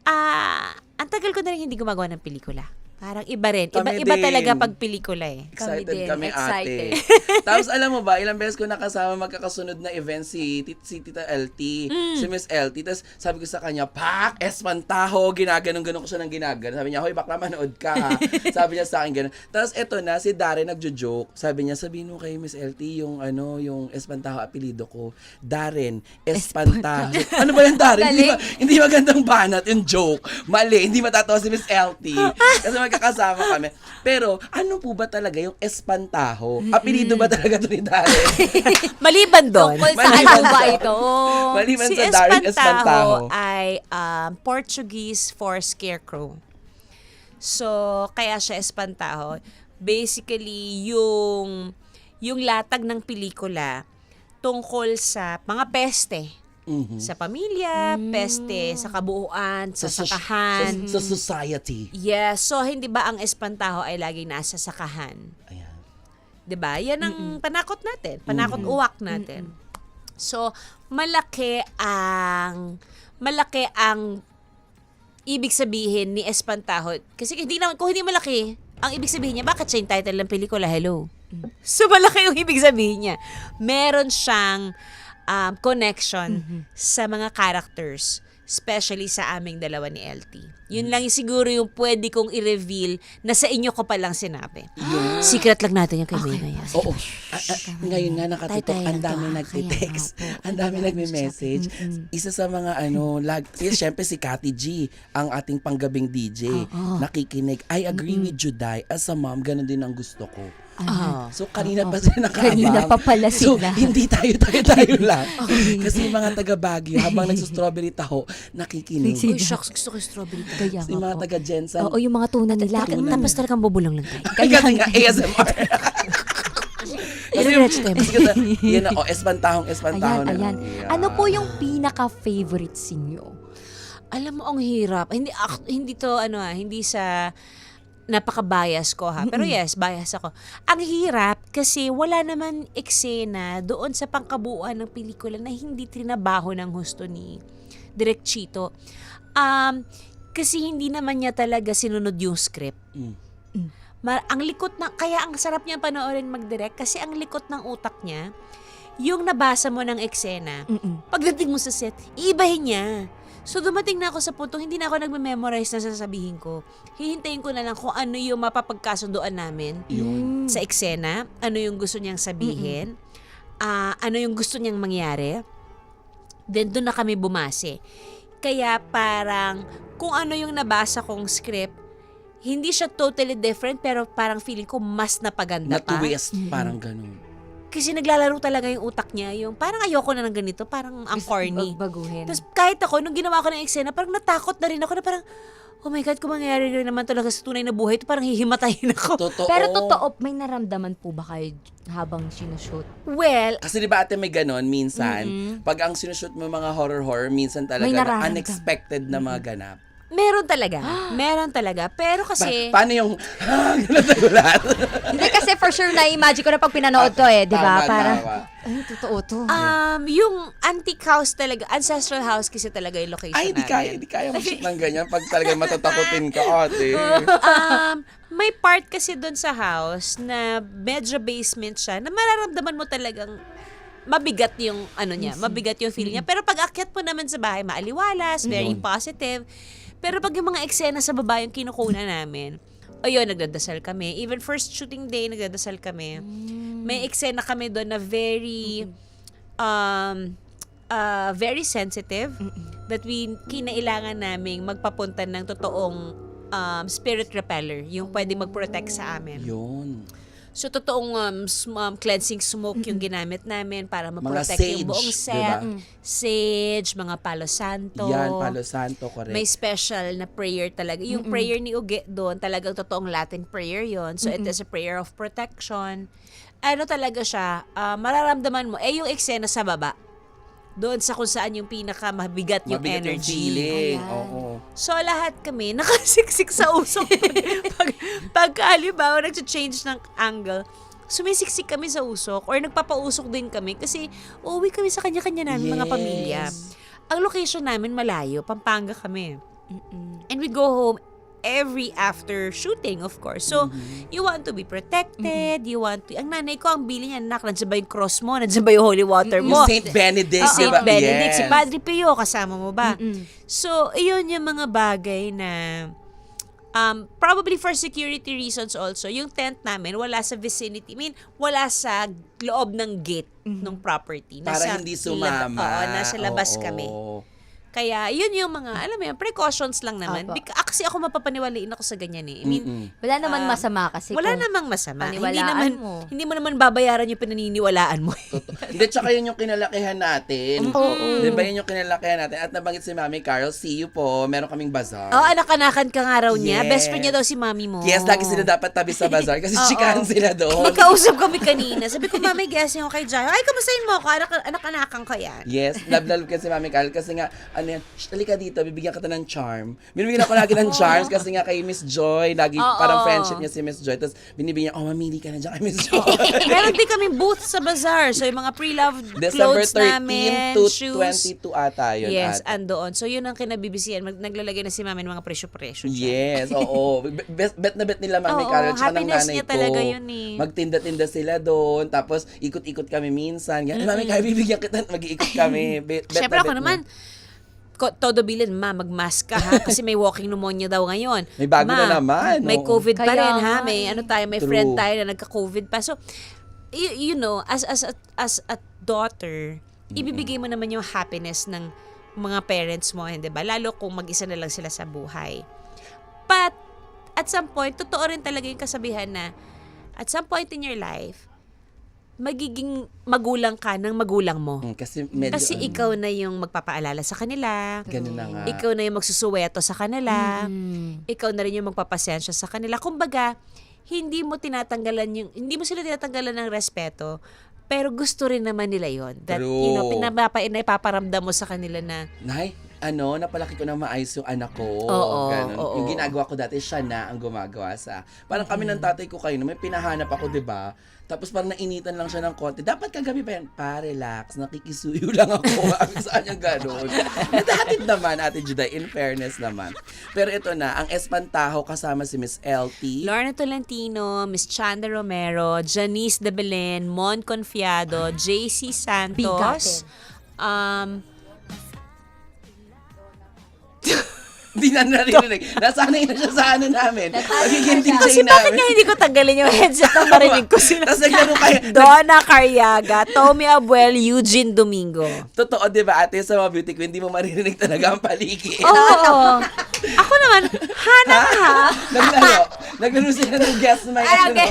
ang tagal ko na rin hindi gumagawa ng pelikula. Parang iba rin. Kami Iba din. talaga pag pelikula eh. Excited Kami din, kami, excited. ate. Tapos alam mo ba, ilang beses ko nakasama magkakasunod na event si Tita LT, si Miss LT. Tapos sabi ko sa kanya, Pak, Espantaho, ginaganong-ganong ko siya ng ginaganon. Sabi niya, hoy, bakla manood ka ha. Sabi niya sa akin gano'n. Tapos eto na, si Darren nagjo-joke. Sabi niya, sabihin mo kay Miss LT yung Espantaho apelido ko. Darren, Espantaho. Ano ba yan, Darren? Hindi magandang banat yung joke. Mali, hindi matatawa si Miss LT. Kasi magkakasama kami. Pero, ano po ba talaga yung Espantaho? Apelido ba talaga ito ni Darren? Maliban doon. Tungkol sa ano ba ito? Maliban Si sa Darren Espantaho Espantaho. ay Portuguese for scarecrow. So, kaya siya Espantaho. Basically, yung latag ng pelikula tungkol sa mga peste. Sa pamilya, peste, sa kabuuan, sa sakahan. Sa society. Yes. So, hindi ba ang Espantaho ay laging nasa sakahan? Ayan. 'Di ba? Yan ang panakot natin, panakot uwak natin. So, malaki ang ibig sabihin ni Espantaho. Kasi kung hindi malaki, ang ibig sabihin niya, bakit siya yung title ng pelikula? Hello. So, malaki yung ibig sabihin niya. Meron siyang connection sa mga characters, especially sa aming dalawa ni LT. Yun lang siguro yung pwede kong i-reveal na sa inyo ko palang sinabi. Secret lang natin yung kay Maya. Oo. Ngayon nga nakatutok, Tay-tay ang lang dami to, nagtitext. kaya nga po. Ang dami nagme-message. Isa sa mga syempre si Kati G, ang ating panggabing DJ, nakikinig. I agree with you, Day. As a mom, ganun din ang gusto ko. So, kanina pa sila nakaabang. Kanina pa pala So, sila. hindi tayo lang. Kasi yung mga taga Baguio, habang nagsa-strawberry taho, nakikinig. Nagsisi- Uy, shucks, gusto ko yung strawberry tayo. Kaya Yung nga mga po. taga Jensen. Oo, yung mga tuna nila. Tapos talagang bubulong lang tayo. Ay, kasi nga, ASMR. Diretso tayo. Yan na, Espantahong na. Ayan. Ano po yung pinaka-favorites inyo? Alam mo, ang hirap. Hindi to, hindi sa napaka-bias ko ha. Pero yes, bias ako. Ang hirap kasi wala naman eksena doon sa pangkabuuan ng pelikula na hindi trinabaho ng husto ni Direk Chito. Kasi hindi naman niya talaga sinunod yung script. Ang likot na, kaya ang sarap niya panoorin mag-direct kasi ang likot ng utak niya, yung nabasa mo ng eksena, pagdating mo sa set, iibahin niya. So dumating na ako sa puntong hindi na ako nagme-memorize na sasabihin ko. Hihintayin ko na lang kung ano yung mapapagkasunduan namin sa eksena, ano yung gusto niyang sabihin, ano yung gusto niyang mangyari. Then doon na kami bumase. Kaya parang kung ano yung nabasa kong script, hindi siya totally different pero parang feeling ko mas napaganda pa. Na-twist, parang ganun. Kasi naglalaro talaga yung utak niya, yung parang ayoko na ng ganito, parang ang corny. Baguhin. Tapos kahit ako, nung ginawa ko ng eksena, parang natakot na rin ako na parang, oh my God, kung mangyayari rin naman talaga sa tunay na buhay, ito parang hihimatayin ako. Totoo. Pero Totoo, may naramdaman po ba kayo habang sinushoot? well, Kasi di ba ate may ganon, minsan, pag ang sinushoot mo mga horror, minsan talaga May nararamdam. unexpected na mga ganap. meron talaga. Pero kasi, Paano yung, nagulat? Hindi kasi for sure na-imagine ko na pag pinanood to di ba? Tama, Parang, tama. ay, totoo to. yung antique house talaga, ancestral house kasi talaga yung location Ay, namin. di kaya mag-shoot ng ganyan pag talaga matatakotin ka, ate. May part kasi doon sa house na medyo basement siya na mararamdaman mo talagang mabigat yung mabigat yung feel niya. Pero pag akyat mo naman sa bahay, maaliwalas, very positive. Pero pag yung mga eksena sa baba yung kinukuna namin, ayun, nagdadasal kami. Even first shooting day, nagdadasal kami. May eksena kami doon na very sensitive that kinailangan naming magpapunta ng totoong spirit repeller, yung pwede mag-protect sa amin. Yun. So, totoong cleansing smoke yung ginamit namin para Mga ma-protect sage, yung buong set. diba? Sage, mga palo santo. Yan, Palo Santo, correct. May special na prayer talaga. Yung prayer ni Uge doon, talagang totoong Latin prayer yon. So, it is a prayer of protection. Ano talaga siya, mararamdaman mo, yung eksena sa baba. Doon sa kung saan yung pinakamabigat yung Mabigat yung energy. feeling. Oo. So, lahat kami nakasiksik sa usok. pag halimbawa, nag-change ng angle, sumisiksik kami sa usok or nagpapausok din kami kasi uuwi kami sa kanya-kanya namin mga pamilya. Ang location namin malayo, Pampanga kami. And we go home every after shooting, of course. So, you want to be protected, you want to... Ang nanay ko, ang bili niya, anak, nandiyan ba yung cross mo? Nandiyan ba yung holy water mo? Yung Saint Benedict, Saint diba? Benedict, si Yes. Padre Pio, kasama mo ba? So, iyon yung mga bagay na probably for security reasons also, yung tent namin wala sa vicinity. I mean, wala sa loob ng gate ng property. Para hindi sumama. Nasa labas Oo. kami. Kaya, yun yung mga, alam mo yun, precautions lang naman. Opo. Kasi ako mapapaniwalain ako sa ganyan eh. I mean, Wala naman masama kasi wala kung namang masama. paniwalaan mo. Hindi mo naman babayaran yung pinaniniwalaan mo. Hindi, tsaka yun yung kinalakihan natin. Di ba yun yung kinalakihan natin? At nabanggit si Mami Carol, see you po, meron kaming bazaar. Anak-anakan ka nga raw niya. Yes. Best friend niya daw si mami mo. Yes, lagi sila dapat tabi sa bazaar kasi chikahan sila doon. Magkausap kami kanina. Sabi ko, Mami, guessing ako kay Jai. Ay, kamustahin mo ako? Anak-anakan ka yan. Yes, love ka si Mami Carol kasi nga, ano yan, halika dito, bibigyan kita ng charm. Binibigyan ako lagi ng charms kasi nga kay Miss Joy, lagi parang friendship niya si Miss Joy. Tapos binibigyan, mamili ka na dyan kay Miss Joy. Meron din kami booth sa bazaar. So, yung mga pre-loved December clothes 13 namin, to shoes. 22 ata yun. Yes, ate. andoon. So, yun ang kinabibisiyan. Naglalagay na si Mami ng mga presyo-presyo. dyan. Yes, oo. Bet na bet nila Mami Oo, Carol tsaka ng happiness nanay niya ko. talaga yun eh. Magtinda-tinda sila doon. Tapos ikot-ikot kami minsan. Ganyan, Mami Carol, bibigyan kita. Mag-iikot kami. Bet Siyempre na ako bet naman, todo bilin, mag-mask ka ha, kasi may walking pneumonia daw ngayon. May bago na naman, May oo. COVID pa Kaya rin nga ha, may True. friend tayo na nagka-COVID pa. So, you know, as a daughter, ibibigay mo naman yung happiness ng mga parents mo, hindi ba? Lalo kung mag-isa na lang sila sa buhay. But, at some point, totoo rin talaga yung kasabihan na, at some point in your life, magiging magulang ka ng magulang mo. Kasi medyo, Kasi ikaw na yung magpapaalala sa kanila. ganun na nga. Ikaw na yung magsusuweto sa kanila. Ikaw na rin yung magpapasensya sa kanila. Kumbaga, hindi mo sila tinatanggalan ng respeto, pero gusto rin naman nila yon. That, True. ipaparamdam mo sa kanila na, Nay, napalaki ko na maayos yung anak ko. Oo, Ganon. oo. Yung ginagawa ko dati, siya na ang gumagawa sa... Parang kami ng tatay ko kayo, may pinahanap ako, di ba? Tapos parang nainitan lang siya ng konti. Dapat kagabi pa yan, relax, nakikisuyo lang ako. Saan yung gano'n? Natahatid naman, Ate Juday, in fairness naman. Pero ito na, ang Espantajo kasama si Miss LT. Lorna Tolentino, Miss Chanda Romero, Janice De Belen, Mon Confiado, JC Santos. Hindi na naririnig. Nasanay na siya sa namin. Magiging DJ Kasi bakit namin. nga hindi ko tanggalin yung headset na marinig ko sila? Tapos naglaro kayo. Donna Carriaga, Tommy Abuel, Eugene Domingo. Totoo, di ba, ate, sa mga beauty queen, hindi mo maririnig talaga ang paligid. Oo. Ako naman, Hana ha. Naglaro sila ng guest mic. Ay, okay.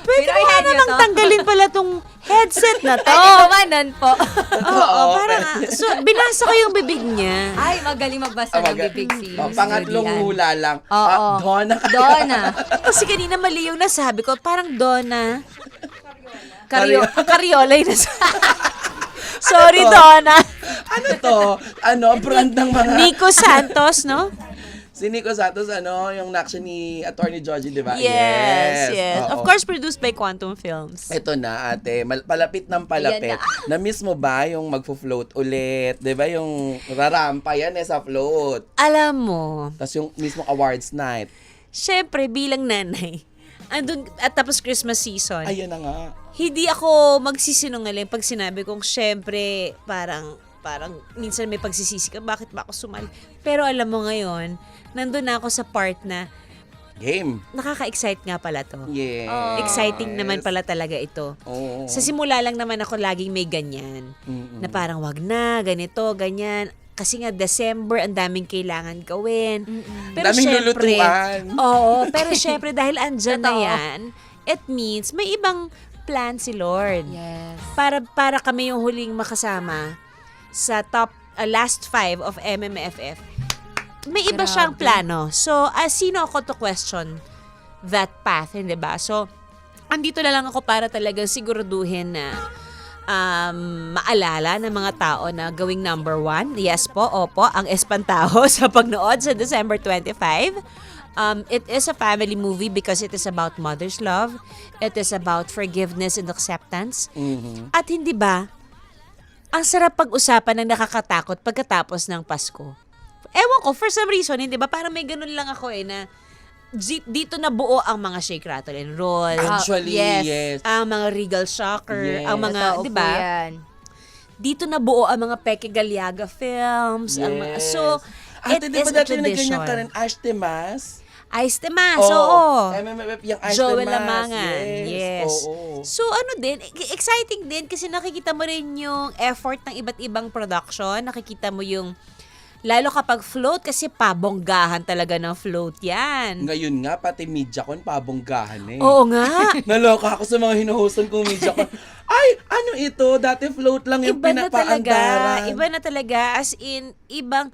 Pwede mo nga namang tanggalin pala tong headset na to. Ay, kumanan po. Oo, parang, so, binasa ko yung bibig niya. Ay, magaling magbasa ng bibig si Pangatlong Julian. hula lang. Oo. Donna. Donna. Kasi kanina mali yung nasabi ko, parang Donna. Cariola yung nasabi. Sorry, Donna. Ano to? Brand ng mga... Nico Santos, no? Si Nico Santos, yung naksyon ni Attorney Georgie, di ba? Yes. Oo. Of course, produced by Quantum Films. Ito na, ate. Palapit ng palapit. Ayan Na-miss mo ba yung magfo-float ulit? Di ba yung rarampa yan sa float? Alam mo, Tapos yung mismo awards night. syempre, bilang nanay, andun, at tapos Christmas season, Ayun na nga. hindi ako magsisinungaling pag sinabi kong syempre, parang minsan may pagsisisi ka, bakit ba ako sumali? Pero alam mo ngayon, nandun na ako sa part na Game. nakaka-excite nga pala to. Yes. Exciting naman pala talaga ito. Oo. Sa simula lang naman ako laging may ganyan. Na parang wag na, ganito, ganyan. Kasi nga December, ang daming kailangan gawin. Pero Daming syempre, lulutuan. oo, pero syempre dahil andyan na Totoo. yan, it means may ibang plan si Lord. Yes. Para kami yung huling makasama sa top last 5 of MMFF. May iba siyang plano. So, sino ako to question that path, hindi ba? So, andito na lang ako para talagang siguraduhin na maalala ng mga tao na gawing number 1. Yes po, opo, ang Espantajo sa pagnood sa December 25. It is a family movie because it is about mother's love. It is about forgiveness and acceptance. At hindi ba, ang sarap pag-usapan ng nakakatakot pagkatapos ng Pasko. Ewan ko, for some reason, hindi ba? Parang may ganun lang ako na dito na buo ang mga Shake, Rattle, and Roll. Actually, yes. Ang mga Regal Shocker. Yes. Ang mga, Totoo di po ba? yan. Dito na buo ang mga Peke Galiaga films. Ang mga, so, Ate, it di is ba a dati nagganyan tradition. ka rin, Ash Temas? Ice Temas, oo. MMFF, yung Ash Joel Temas. Lamangan. Yes. Oo. So ano din, exciting din kasi nakikita mo rin yung effort ng iba't ibang production. Nakikita mo yung, lalo kapag float kasi pabonggahan talaga ng float yan. Ngayon nga, pati media con, pabonggahan eh. Oo nga. Naloka ako sa mga hinuhusan kong media con. Ay, ano ito? Dati float lang yung Iba na talaga. pinapaandaran. Iba na talaga. As in, ibang,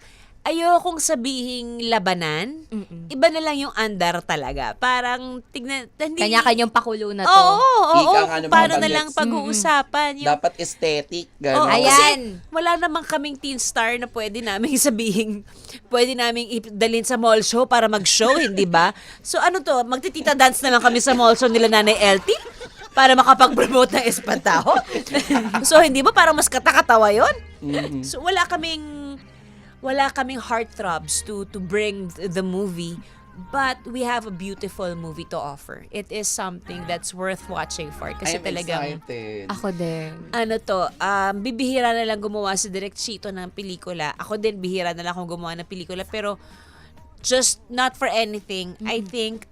ayokong sabihing labanan. Iba na lang yung andar talaga. Parang, tignan, hindi. Kanya-kanyang pakulo na to. Oo. Ika nga ng mga Paano na bagets. lang pag-uusapan. Yung, Dapat aesthetic, Oo, gano'n. Ayan. kasi wala namang kaming teen star na pwede naming sabihin, pwede naming dalhin sa mall show para mag-show, hindi ba? So ano to, magtitita dance na lang kami sa mall show nila Nanay LT para makapag-promote ng Espantajo. So hindi ba parang mas katakatawa yun? So wala kaming heartthrobs to bring the movie. But we have a beautiful movie to offer. It is something that's worth watching for. Kasi I'm talagang, excited. Ako din. bibihira na lang gumawa si Direk Chito ng pelikula. Ako din, bihira na lang akong gumawa ng pelikula. Pero, just not for anything. I think,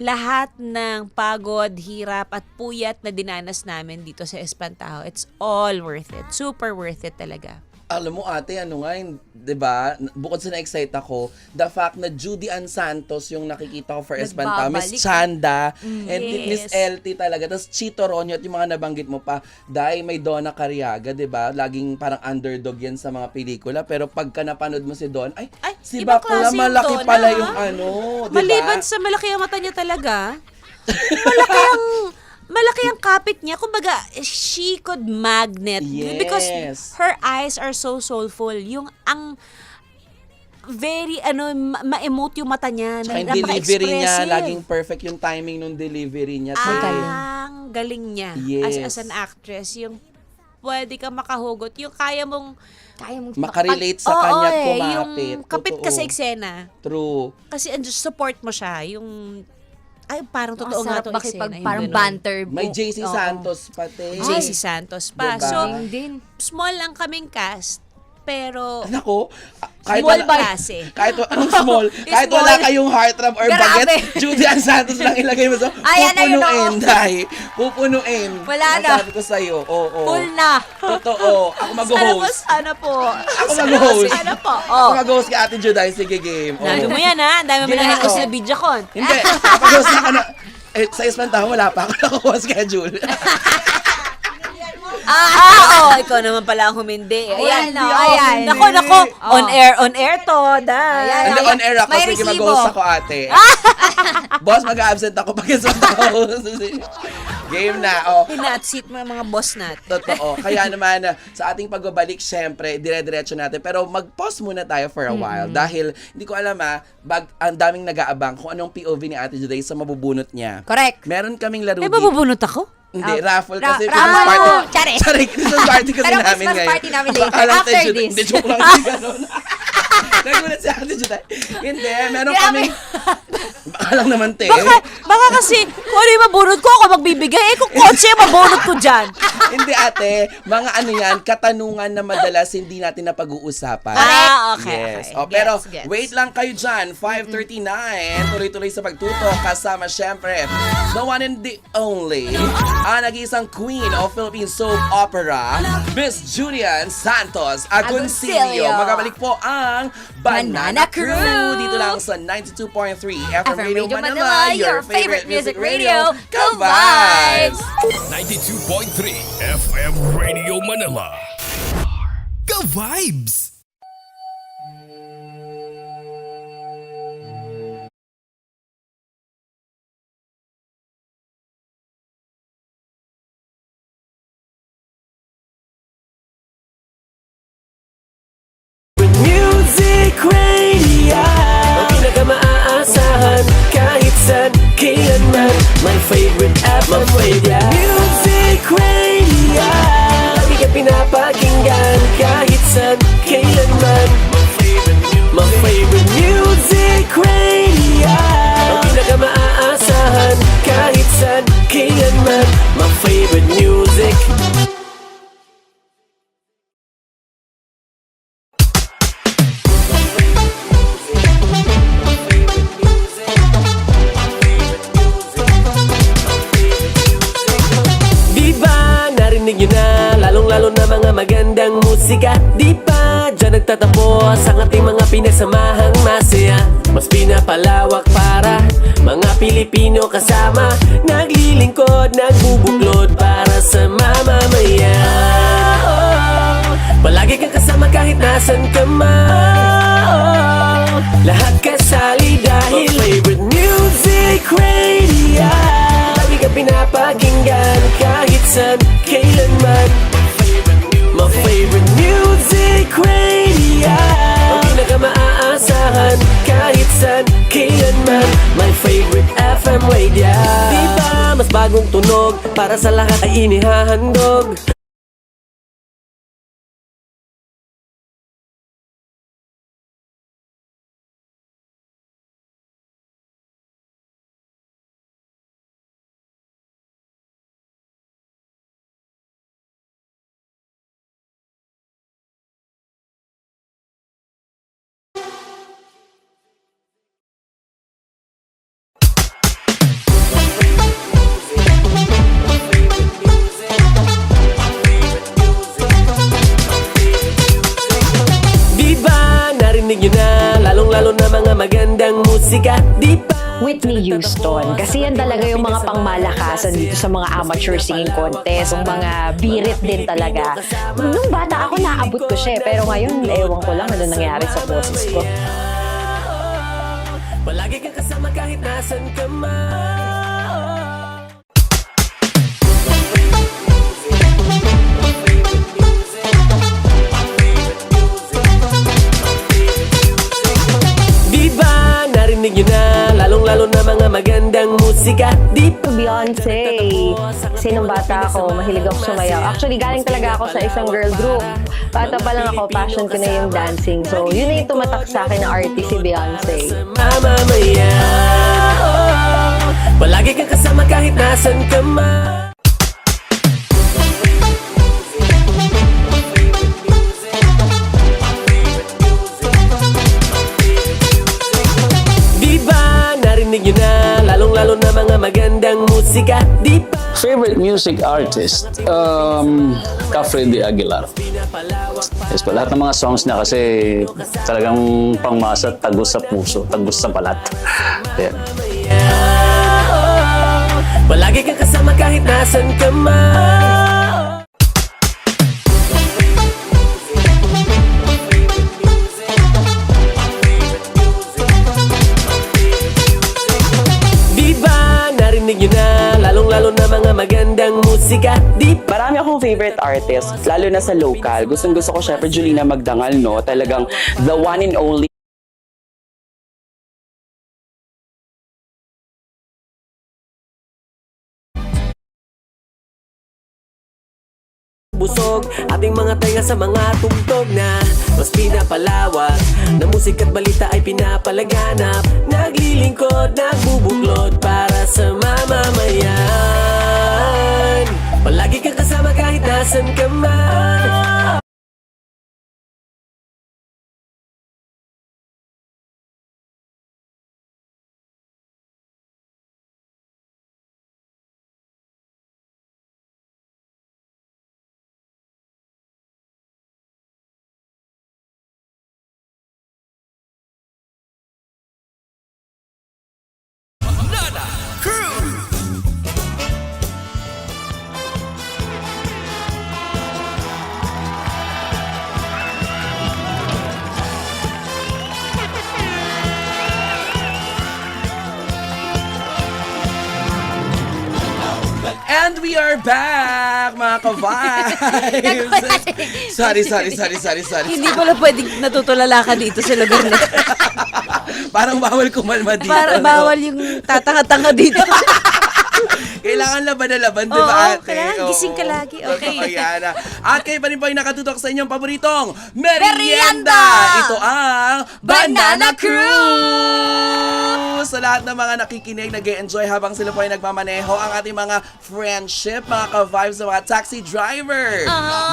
lahat ng pagod, hirap, at puyat na dinanas namin dito sa Espantajo, it's all worth it. Super worth it talaga. Alam mo ate, ano nga yun, di ba? Bukod sa na-excite ako, the fact na Judy Ann Santos yung nakikita ko for Espantajo, Miss Nagbabalik. Chanda, and Yes. Miss LT talaga. Tapos Chito Ronyo at yung mga nabanggit mo pa, dahil may Donna Carriaga, di ba? Laging parang underdog yan sa mga pelikula. Pero pagka napanood mo si Don, ay si ibang Bakla, klase yung malaki Donna, pala ha? yung ano, di ba? Maliban sa malaki ang mata niya talaga, malaki ang kapit niya. Kumbaga, she could magnet. Yes. Because her eyes are so soulful. Yung ang very, ma-emote yung mata niya. Tsaka yung delivery niya, napaka-expressive. laging perfect yung timing ng delivery niya. Ang galing niya Yes. as an actress. Yung pwede ka makahugot. Yung kaya mong Makarelate sa kanya at kumapit. yung kapit ka Totoo. sa eksena. True. Kasi support mo siya. Yung, ay, parang totoo nga Masarap itong eksena. makipag yung parang ganun. banter. May JC Oo. Santos pati. JC Santos pa. Diba? So, Din. small lang kaming cast. Pero, Nako, kahit small wala, klase. kahit anong small, kahit Small. wala kayong heartthrob or Grabe. bagets, Judy Ann Santos lang ilagay mo sa Ayan na yun, pupunuin, oo. dahil pupunuin. Wala na. Sabi ko sa'yo, oo. Full na. Totoo. Ako mag-host. Sana po. Ako mag-host. Sana po. Ako mag-host kay Ate Judy. Sige, game. Oo. Dami mo yan ha. Dami mo Sige, na oo. sa VideoCon. Hindi, mag-host na ako na. Sa Espantaho, wala pa ako nakuha schedule. Ikaw naman pala ang humindi. Ayan, no, ayan. Nako. On air to. Ayan. Hindi, on air ako. May Sige, resibo. mag-host ako, ate. Boss, mag-absent ako pag Espantaho. Game na. Oh. Hinatsit mo yung mga boss natin. Totoo. Kaya naman, sa ating pagbabalik, syempre, dire-diretso natin. Pero mag-pause muna tayo for a while. Dahil, hindi ko alam ang daming nag-aabang kung anong POV ni Ate Juday sa mabubunot niya. Correct. Meron kaming laro May dito. mabubunot ako? Hindi, raffle kasi raffle. Christmas party. Charis. Sorry, Christmas party kasi Pero namin Christmas ngayon. party namin later, Akala after tayo, this. Hindi, joke lang. Hindi ganun. Nagulat si Ate Juday. Hindi, meron kaming... Baka lang naman, te. Baka kasi, kung ano yung mabunot ko, ako magbibigay. Kung kotse yung mabunot ko dyan. Hindi, ate. Mga ano yan, katanungan na madalas hindi natin napag-uusapan. Okay. Yes. Oh, pero Gets. wait lang kayo dyan. 5:39. Tuloy-tuloy sa pagtuto. Kasama syempre, the one and the only, ang nag-iisang queen of Philippine soap opera, Miss Judy Ann Santos Agoncillo. Agoncillo. Magabalik po ang Banana Banana Crew. Crew. Dito lang sa 92.3 FM Radio Radio Manila, Manila, your favorite music radio. Ka-vibes! Ka-vibes! 92.3 FM Radio Manila. Ka-vibes! Music Radio, ang pinaka-maaasahan kahit saan, kailanman. My favorite app, my favorite Music Radio, lagi ka pinapakinggan kahit saan, kailanman. My favorite Music Radio, ang pinaka-maaasahan kahit saan, kailanman. My favorite music. Di ba narinig nyo na, lalong-lalo na mga magandang musika? Di ba dyan nagtatapos ang ating mga pinagsamahang masaya? Mas pinapalawak para mga Pilipino kasama, naglilingkod, nagbubuklod para sa mamamayan. Palagi kang kasama kahit nasan ka man, lahat kasali dahil my favorite music radio, lagi ka pinapakinggan kahit saan, kailanman. My favorite music radio, ang pinaka-maaasahan kahit saan, kailanman. My favorite FM radio. Di ba mas bagong tunog para sa lahat ay inihahandog? Di ba narinig nyo na, lalong-lalo na mga magandang musika? Di ba? Whitney Houston. Kasi yan talaga yung mga pangmalakasan dito sa mga amateur singing contest. Yung mga birit din talaga. Nung bata ako, naabot ko siya. Pero ngayon, ewan ko lang ano nangyari sa boses ko. Palagi kang kasama kahit nasan ka man. narinig nyo na, lalong-lalo na mga magandang musika. Di pa Beyonce. Kasi nung bata ako, mahilig ako sumayaw. Actually, galing talaga ako sa isang girl group. Bata pa lang ako, passion ko na yung dancing. So, yun na yung tumatak sa akin na artist, si Beyonce. mamamaya. Palagi kang kasama kahit nasan ka man. Di ba narinig nyo na, lalong-lalo na mga magandang musika. Di ba Favorite music artist? Ka-Freddy Aguilar. Yes po, lahat ng mga songs niya kasi talagang pangmasa, tagos sa puso, tagos sa balat. Yeah. palagi kang kasama kahit nasan ka man. Di ba narinig nyo na, lalong-lalo na mga magandang musika. Di ba? Marami akong favorite artist, lalo na sa local. Gustong-gusto ko syempre Julina Magdangal, no? Talagang the one and only. Busog ating mga tenga sa mga tugtog na mas pinapalawak na musika at balita ay pinapalaganap. Naglilingkod, nagbubuklod para sa mamamayan. Palagi kang kasama kahit nasan ka man. Banana Crew! And we are back, mga ka-vibes! sorry. Hindi pala pwedeng natutulala ka dito sa lugar na. Parang bawal kumalma dito. Para no? bawal yung tatanga-tanga dito. Kailangan laban na laban, di Oo, ba ate? kailangan gising ka lagi, okay. Totoo yan. At kayo pa rin po yung nakatutok sa inyong paboritong Merienda! Merienda! Ito ang Banana Crew! Sa lahat ng mga nakikinig, nag-enjoy habang sila po ay nagmamaneho, ang ating mga friendship, mga ka-vibes, mga taxi driver,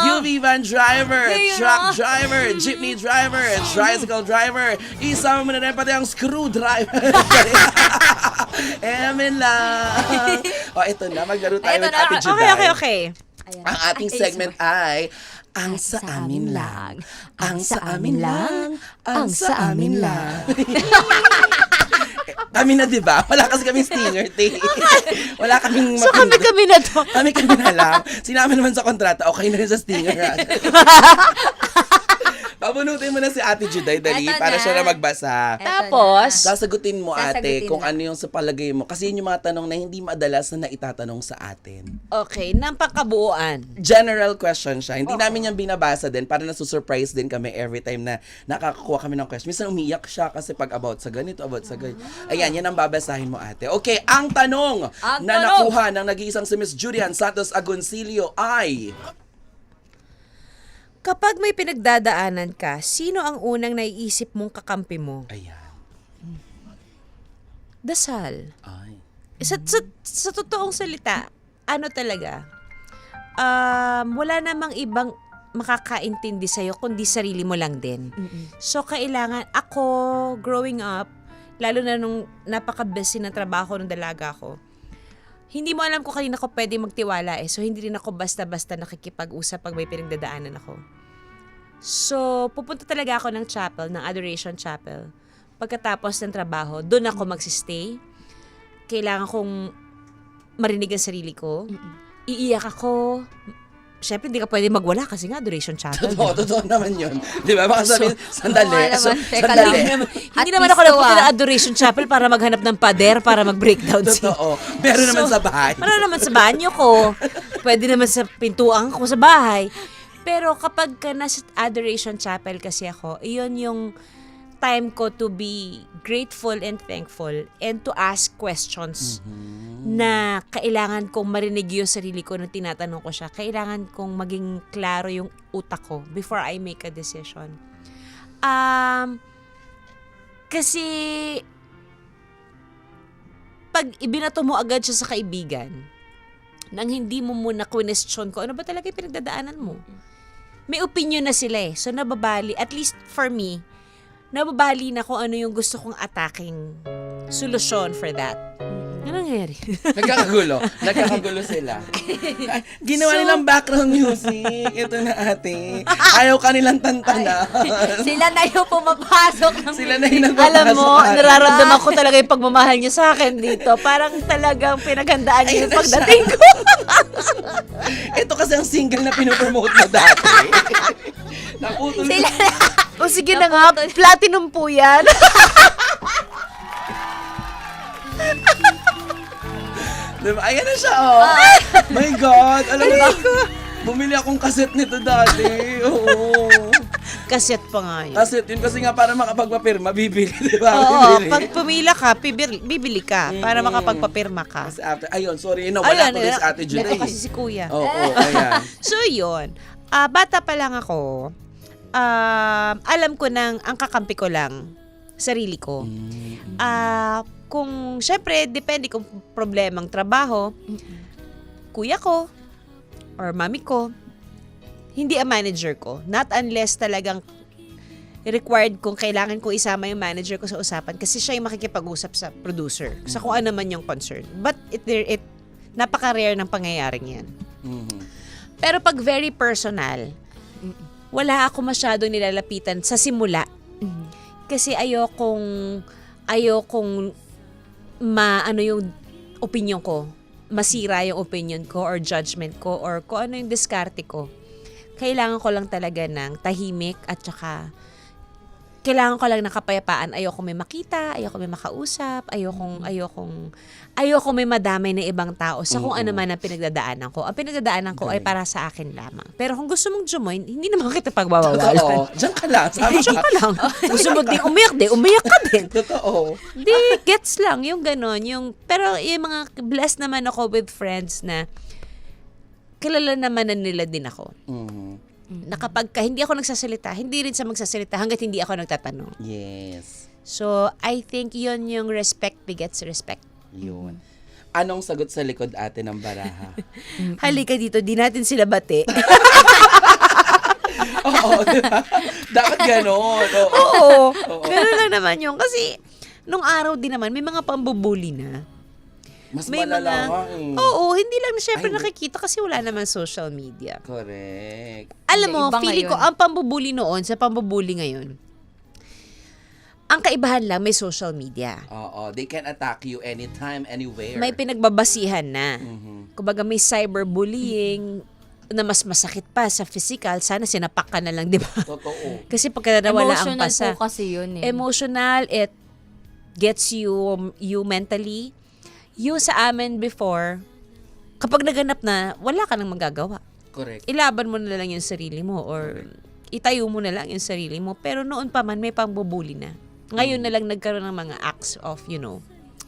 UV van driver, truck driver, jeepney driver, tricycle driver, isama mo na rin pati ang screwdriver. Emin lang. O, ito na. Maglaro tayo with Ate Juday. Okay. Ang ating segment ay Ang sa amin lang. Ang sa amin lang. Ang sa amin lang. Kami na, di ba? Wala kasi kaming stinger, te. Wala kaming... So kami na to. Kami na lang. Sinama naman sa kontrata, okay na rin sa stinger. Pabunutin mo na si Ate Juday, dali, Eto para na. siya na magbasa. Tapos, Sasagutin mo, ate, Sasagutin kung na. ano yung sa palagay mo. Kasi yun yung mga tanong na hindi madalas na naitatanong sa atin. okay, ng pangkabuuan. General question siya. Hindi namin yan binabasa din para nasusurprise din kami every time na nakakakuha kami ng question. Minsan umiyak siya kasi pag about sa ganito, about sa ganito. Ayan, yan ang babasahin mo, ate. Okay, ang tanong na nakuha ng nag-iisang si Miss Julian Santos Agoncillo ay... Kapag may pinagdadaanan ka, sino ang unang naiisip mong kakampi mo? Ayan. Dasal. Ay. Sa totoong salita, ano talaga? Wala namang ibang makakaintindi sa'yo kundi sarili mo lang din. So, kailangan, ako, growing up, lalo na nung napaka-busy ng trabaho ng dalaga ko, hindi mo alam kung kanina ko pwede magtiwala eh. So, hindi rin ako basta-basta nakikipag-usap pag may pinagdadaanan ako. So, pupunta talaga ako ng chapel, ng Adoration Chapel. Pagkatapos ng trabaho, doon ako magsistay. Kailangan kong marinig ang sarili ko. Iiyak ako. Siyempre, hindi ka pwede magwala kasi nga Adoration Chapel. Totoo naman yun. Di ba? Baka sabihin, sandali. Oo nga naman, teka Sandali. lang. Hindi naman ako nagpunta ng Adoration Chapel para maghanap ng pader para mag-breakdown. Totoo. Meron naman sa bahay. Meron naman sa banyo ko. Pwede naman sa pintuan ko sa bahay. Pero kapag ka nasa Adoration Chapel kasi ako, iyon yung time ko to be grateful and thankful and to ask questions na kailangan kong marinig yung sarili ko na tinatanong ko siya. Kailangan kong maging klaro yung utak ko before I make a decision. Kasi pag ibinato mo agad siya sa kaibigan, nang hindi mo muna question ko, ano ba talaga yung pinagdadaanan mo? May opinion na sila eh. So nababali, at least for me, nababali na kung ano yung gusto kong attacking solusyon for that. Ano nangyari? Nagkakagulo sila. Ay, ginawa nilang background music. Ito na ate. Ayaw kanilang tantana. Sila na yung pumapasok ng Sila na yung nagpapasok. Alam mo, ate. nararamdaman ko talaga yung pagmamahal niyo sa akin dito. Parang talagang pinaghandaan niyo yung Ayun na pagdating siya. ko. Ito kasi ang single na pinopromote mo dati. Naputol Sila na. O sige na nga, platinum po yan. Diba? Ayan na siya, oh. My God. Alam mo, bumili akong kaset nito dati. Oo. Kaset pa nga yun. Kaset yun kasi nga para makapagpapirma, bibili, diba? Oo, Bibili. pag pumila ka, bibili ka para makapagpapirma ka. Kasi after, ayun, sorry, wala ko this Ate Judy. Ito kasi si Kuya. Oo, ayan. So, yun. Bata pa lang ako, alam ko nang ang kakampi ko lang, sarili ko. Kung, syempre, depende kung problemang trabaho, kuya ko, or mami ko, hindi ang manager ko. Not unless talagang required kung kailangan ko isama yung manager ko sa usapan kasi siya yung makikipag-usap sa producer sa kung ano man yung concern. But it napaka-rare ng pangyayaring yan. Pero pag very personal, wala ako masyadong nilalapitan sa simula. Kasi ayokong ano yung opinion ko, masira yung opinion ko or judgment ko or kung ano yung diskarte ko. Kailangan ko lang talaga ng tahimik at saka kailangan ko lang ng kapayapaan. Ayoko may makita, ayoko may makausap, ayoko may madamay na ibang tao sa kung ano man ang pinagdadaanan ko. Ang pinagdadaanan ko ay para sa akin lamang. Pero kung gusto mong join, hindi naman kita pagbabawalan. Totoo. Diyan ka lang. Diyan ka lang. Gusto mo din umiyak ka din. Totoo. Di, gets lang, yung ganon. Pero yung mga blessed naman ako with friends na kilala naman na nila din ako. Na kapag hindi ako nagsasalita, hindi rin sa magsasalita hanggat hindi ako nagtatanong. Yes. So, I think yun yung respect begets respect. Yun. Anong sagot sa likod ate ng baraha? Halika dito, di natin sila bate. Oo, diba? Dapat ganon. Oo. Ganun lang naman yun. Kasi, nung araw din naman, may mga pambubuli na. Mas May malala nga eh. Oo, hindi lang syempre Ay, nakikita kasi wala naman social media. Correct. Alam mo, Iba feeling ko, ngayon. ang pambubuli noon sa pambubuli ngayon, ang kaibahan lang may social media. Oo, they can attack you anytime, anywhere. May pinagbabasihan na. Kumbaga may cyberbullying na mas masakit pa sa physical. Sana sinapak ka na lang, di ba? Totoo. Kasi pagka nawala ang Emotional pasa. po kasi yun eh. Emotional, it gets you mentally. Yung sa amin before, kapag naganap na, wala ka nang magagawa. Correct. Ilaban mo na lang yung sarili mo or itayo mo na lang yung sarili mo. Pero noon pa man, may pangbubuli na. Ngayon na lang nagkaroon ng mga acts of,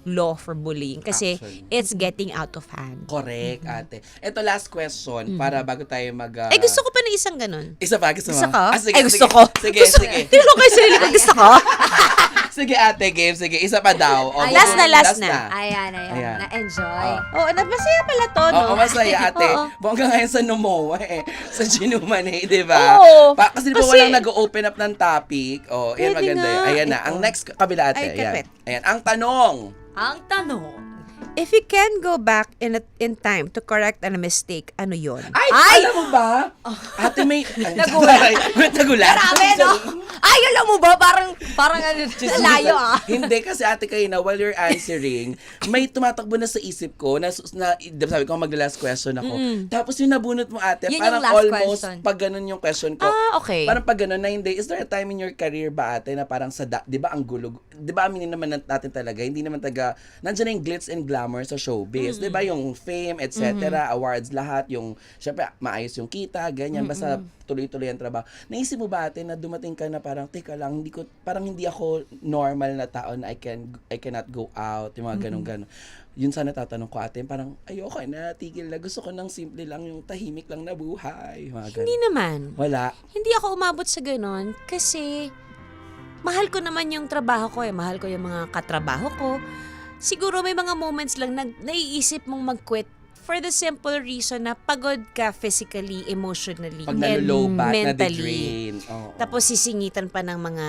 law for bullying. Kasi Actually. it's getting out of hand. Correct, ate. Ito last question para bago tayo mag... Gusto ko pa na isang ganun. Isa pa, gusto mo? Gusto ko? Sige, Gusto sige. ko. Sige, sige. Tinanong ko yung sarili ko, gusto ko? Sige, ate, game. Sige, isa pa daw. O, Last last na. Ayan. Ayan. Na-enjoy. Masaya pala to, no? Oo, masaya, ate. Oo. Bongga ngayon sa Numoa Sa Ginuman di ba? Oo. Kasi di ba Kasi- walang nag-open up ng topic? Oh, yan Pwede maganda. nga. Ayan na. Ang next, kabila, ate. Ay, Ayan. kapit. Ayan. Ang tanong. Ang tanong. If you can go back in time to correct a mistake, ano yon? Ay! Alam mo ba? Ate, may... Nagulat. Nagulat. Marami, no? Ay, alam mo ba? Parang ano, layo ah. Hindi, kasi ate kayo na, while you're answering, may tumatakbo na sa isip ko, na sabi ko, magla-last question ako. Tapos yung nabunot mo ate, Yun yung parang last almost, question. pag ganun yung question ko. Okay. Parang pag ganun, na hindi, is there a time in your career ba ate, na parang di ba ang gulo, di ba aminin naman natin talaga, hindi naman nandiyan na yung glitz and glamour glamour sa showbiz. 'Di ba yung fame, etc., awards, lahat, yung syempre maayos yung kita, ganyan, basta tuloy-tuloy ang trabaho. Naisip mo ba ate na dumating ka na parang teka lang, hindi ako normal na tao na I cannot go out, yung mga ganun-ganun. Yun sana tatanong ko ate, parang ayoko na, tigil na, gusto ko ng simple lang, yung tahimik lang na buhay. Mga ganun. Hindi naman. Wala. Hindi ako umabot sa ganon kasi mahal ko naman yung trabaho ko Mahal ko yung mga katrabaho ko. Siguro may mga moments lang na naiisip mong mag-quit for the simple reason na pagod ka physically, emotionally, Pag and nalulobat, mentally. nadidrain. Oo. Tapos sisingitan pa ng mga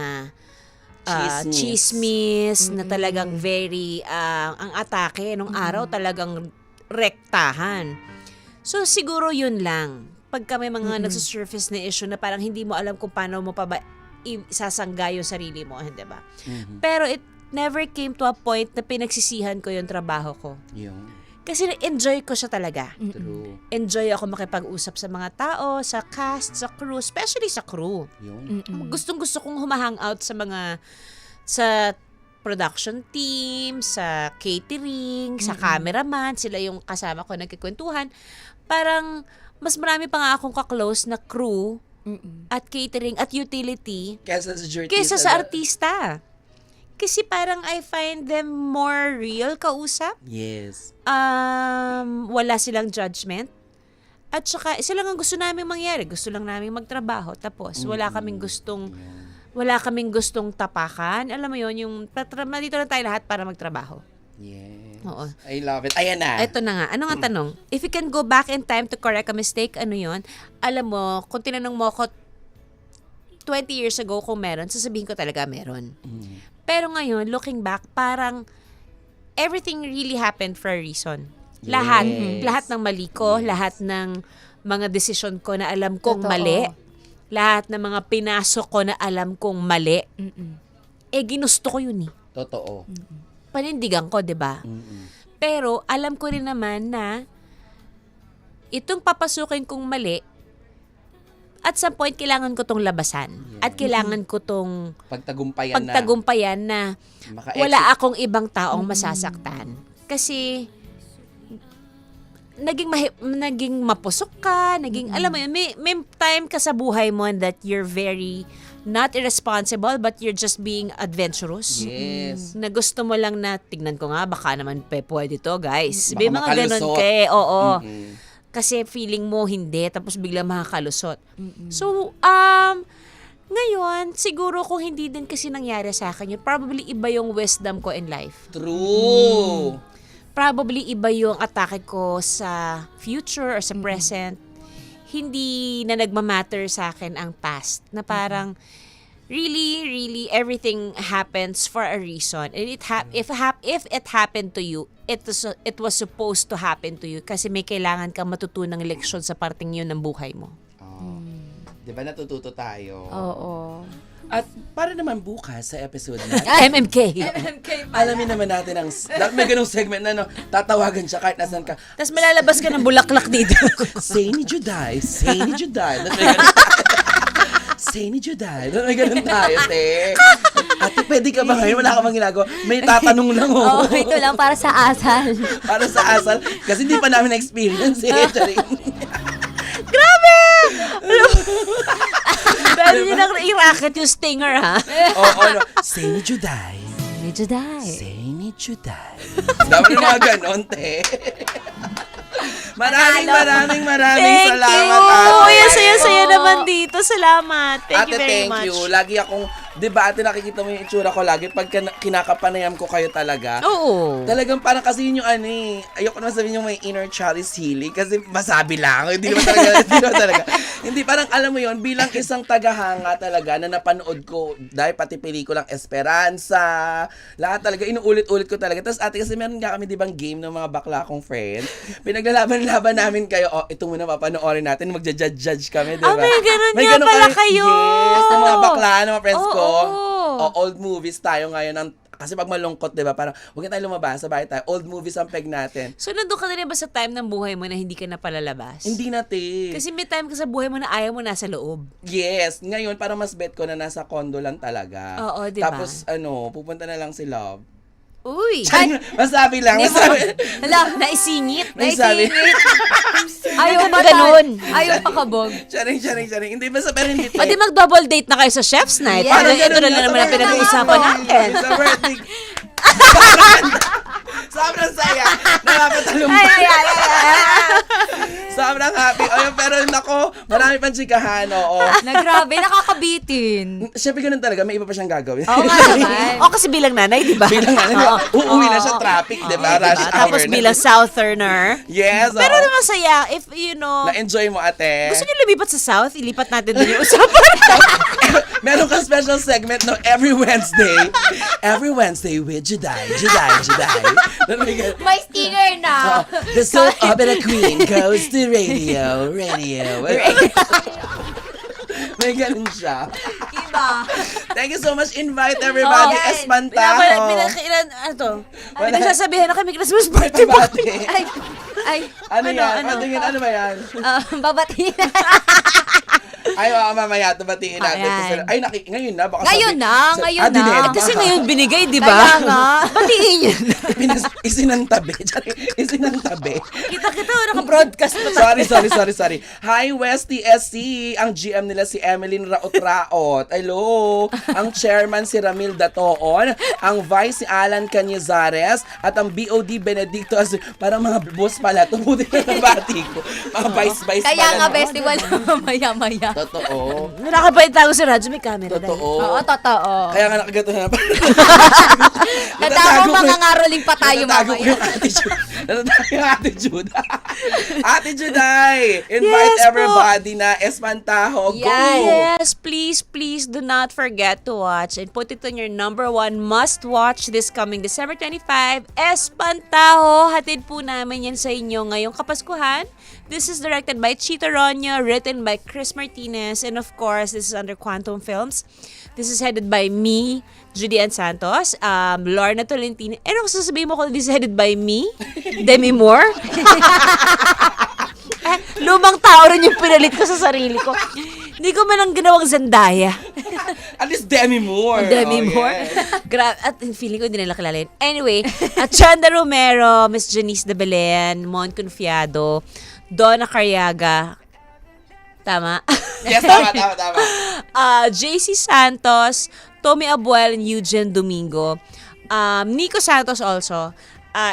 Chismis. chismis na talagang very, ang atake nung araw talagang rektahan. So siguro yun lang. Pagka may mga nagsusurface na issue na parang hindi mo alam kung paano mo pa ba isasangga yung sarili mo, hindi ba? Pero it never came to a point na pinagsisihan ko yung trabaho ko. Yun. Kasi enjoy ko siya talaga. True. Enjoy ako makipag-usap sa mga tao, sa cast, sa crew, especially sa crew. Yun. Gustong-gusto kong humahangout sa production team, sa catering, sa cameraman, sila yung kasama ko nagkikwentuhan. Parang mas marami pa nga akong ka-close na crew at catering at utility kesa sa artista. Kasi parang I find them more real kausap. Yes. Wala silang judgment. At saka, isa lang ang gusto namin mangyari. Gusto lang namin magtrabaho. Tapos, wala kaming gustong tapakan. Alam mo yon yung dito na tayo lahat para magtrabaho. Yes. Oo. I love it. Ayan na. Ito na nga. Ano nga tanong? If you can go back in time to correct a mistake, ano yon? Alam mo, kung tinanong mo ako 20 years ago kung meron, sasabihin ko talaga meron. Pero ngayon, looking back, parang everything really happened for a reason. Lahat. Yes. Lahat ng mali ko, lahat ng mga desisyon ko na alam kong mali, lahat ng mga pinasok ko na alam kong mali, ginusto ko yun eh. Totoo. Panindigan ko, 'di ba? Pero alam ko rin naman na itong papasukin kong mali, at some point kailangan ko tong labasan. At kailangan ko tong pagtagumpayan na wala akong ibang taong masasaktan. Kasi naging mapusok ka, alam mo yun, may time ka sa buhay mo that you're very not irresponsible, but you're just being adventurous. Yes. Na gusto mo lang na, tignan ko nga, baka naman pwede to, guys. Baka May mga ganun makalusot. oo. Kasi feeling mo hindi, tapos biglang makakalusot. So, ngayon, siguro kung hindi din kasi nangyari sa akin yun, probably iba yung wisdom ko in life. True. Probably iba yung atake ko sa future or sa present. Hindi na nagmamatter sa akin ang past. Na parang, really, everything happens for a reason. And if it happened to you, it was supposed to happen to you kasi may kailangan kang matutunang leksyon sa parting yun ng buhay mo. Di ba natututo tayo? Oo. At para naman bukas sa episode na MMK. alamin naman natin may ganung segment na tatawagan siya kahit nasan ka. Tapos malalabas ka ng bulaklak dito. Say ni Juday. Say ni Juday. May ganun tayo, te. Ate, pwede ka ba ngayon? Wala ka bang ginagawa? May tatanong lang, Oo, ito lang para sa asal. Para sa asal. Kasi hindi pa namin na-experience, eh. Pero yun ang i-racket yung stinger, ha? Oo, no. Say ni Juday. Medyo dahil. Say ni Juday. Dapat yung mga ganon, te. Maraming Thank salamat, you! ate. Uy, ang saya-saya naman dito. Salamat. Thank you very much. Thank you. Lagi akong, di ba ate, nakikita mo yung itsura ko lagi pag kinakapanayam ko kayo talaga. Oo. Talagang parang kasi yun yung ayoko naman sabihin yung may inner child is healing kasi masabi lang. Hindi naman talaga. Hindi, parang alam mo yun, bilang isang tagahanga talaga na napanood ko, dahil pati pelikulang Esperanza, lahat talaga, inuulit-ulit ko talaga. Tapos ate, kasi meron nga kami di bang game ng mga bakla kong friends. Pinaglalaban-laban namin kayo, ito muna papanoorin natin, magja-judge kami, di ba? May ganun nga pala kayo. Yes, ng mga bakla, ng mga friends ko. Oo. Old movies tayo ngayon, kasi pag malungkot, di ba, parang huwag na tayo lumabas, sabay tayo. Old movies ang peg natin. So, nandun ka na rin ba sa time ng buhay mo na hindi ka na palalabas? Hindi natin. Kasi may time ka sa buhay mo na ayaw mo nasa loob. Yes. Ngayon, parang mas bet ko na nasa condo lang talaga. Oo, di ba? Tapos, pupunta na lang si Love. Uy. Masabi lang. Masabi. Hala, Naisingit. May sabi. ayaw pa ganun. Ayaw pa kabog. Charing. Hindi, basta pero hindi. O di mag-double date na kayo sa chef's night. Yes. Para ito ganun na nga, naman ang sabi pinag-uusapan ko. natin. Sa birthday. Sobrang saya. Nakapatalumpay. Sobrang happy. O yun, pero nako, marami pang chikahan, oo. Grabe, nakakabitin. Siyempre ganun talaga, may iba pa siyang gagawin. Oo nga naman. O kasi bilang nanay, di ba? Bilang nga, uuwi na siya traffic, di ba? Rush hour Tapos na. bilang southerner. Yes, Pero oo. naman saya, if you know, Na-enjoy mo, ate. gusto niyo lumipat sa south, ilipat natin din yung usapan. Meron kang special segment no every Wednesday. Every Wednesday with Juday. May stinger na. The soul opera queen goes to radio. May ganun siya. Iba. Thank you so much. Invite everybody. Oh, yes. Espantaho. Ano to? Pinagsasabihan na kami Christmas party ba? Pabati. Ano yan? Ano ba yan? Babati na. Ay, mamaya, batiin natin. Ayan. Ay, ngayon na. Baka Ngayon na. Dinela. Kasi ngayon binigay, di ba? Kaya nga. Batiin yun. Isinantabi. Isinantabi. Kita, naka-broadcast pa tayo. Sorry. Hi, West TSC. Ang GM nila si Emeline Raot. Hello. Ang chairman si Ramil Datoon. Ang vice si Alan Cañizares. At ang BOD Benedicto. Parang mga boss pala. Tumutin na nabati ko. Mga vice pala. Kaya nga, no? festival maya-maya. Totoo. Nakakabait tayo si Radyo, may camera. Totoo. Oo, totoo. Kaya nga nakagato na. Natako mga ngaroling pa tayo Natatago ko mamaya. yung attitude. Natatago yung attitude. Ate Juday, invite Yes po. everybody na Espantaho. Go! Yes, please do not forget to watch and put it on your number 1 must watch this coming December 25, Espantaho. Hatid po namin yan sa inyo ngayong Kapaskuhan. This is directed by Chito Ronyo, written by Chris Martinez, and of course, this is under Quantum Films. This is headed by me, Judy Ann Santos, Lorna Tolentino. Ano kung sasabihin mo kung this is headed by me? Demi Moore? Lumang tao rin yung pinalit ko sa sarili ko. Hindi ko man ang ginawang Zendaya. At least Demi Moore. Demi Oh, Moore. yes. At feeling ko hindi nila kilala yun. Anyway, at Chanda Romero, Miss Janice de Belen, Mon Confiado, Donna Carriaga. Tama? Yes, tama. JC Santos, Tommy Abuel, and Eugene Domingo. Nico Santos also.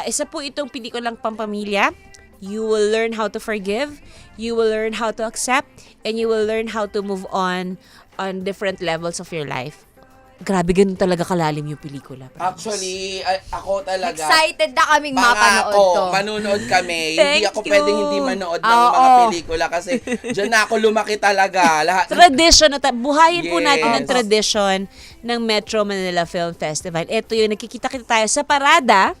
Isa po itong pelikulang pampamilya. You will learn how to forgive, you will learn how to accept, and you will learn how to move on different levels of your life. Grabe, ganun talaga kalalim yung pelikula. Actually, ako talaga. Excited na kaming mapanood to. Manunood kami. Thank Hindi ako you. pwedeng hindi manood ng Oo. mga pelikula kasi dyan na ako lumaki talaga. Lahat. Tradition, buhayin po natin ang Yes. tradition ng Metro Manila Film Festival. Ito yung nakikita-kita tayo sa parada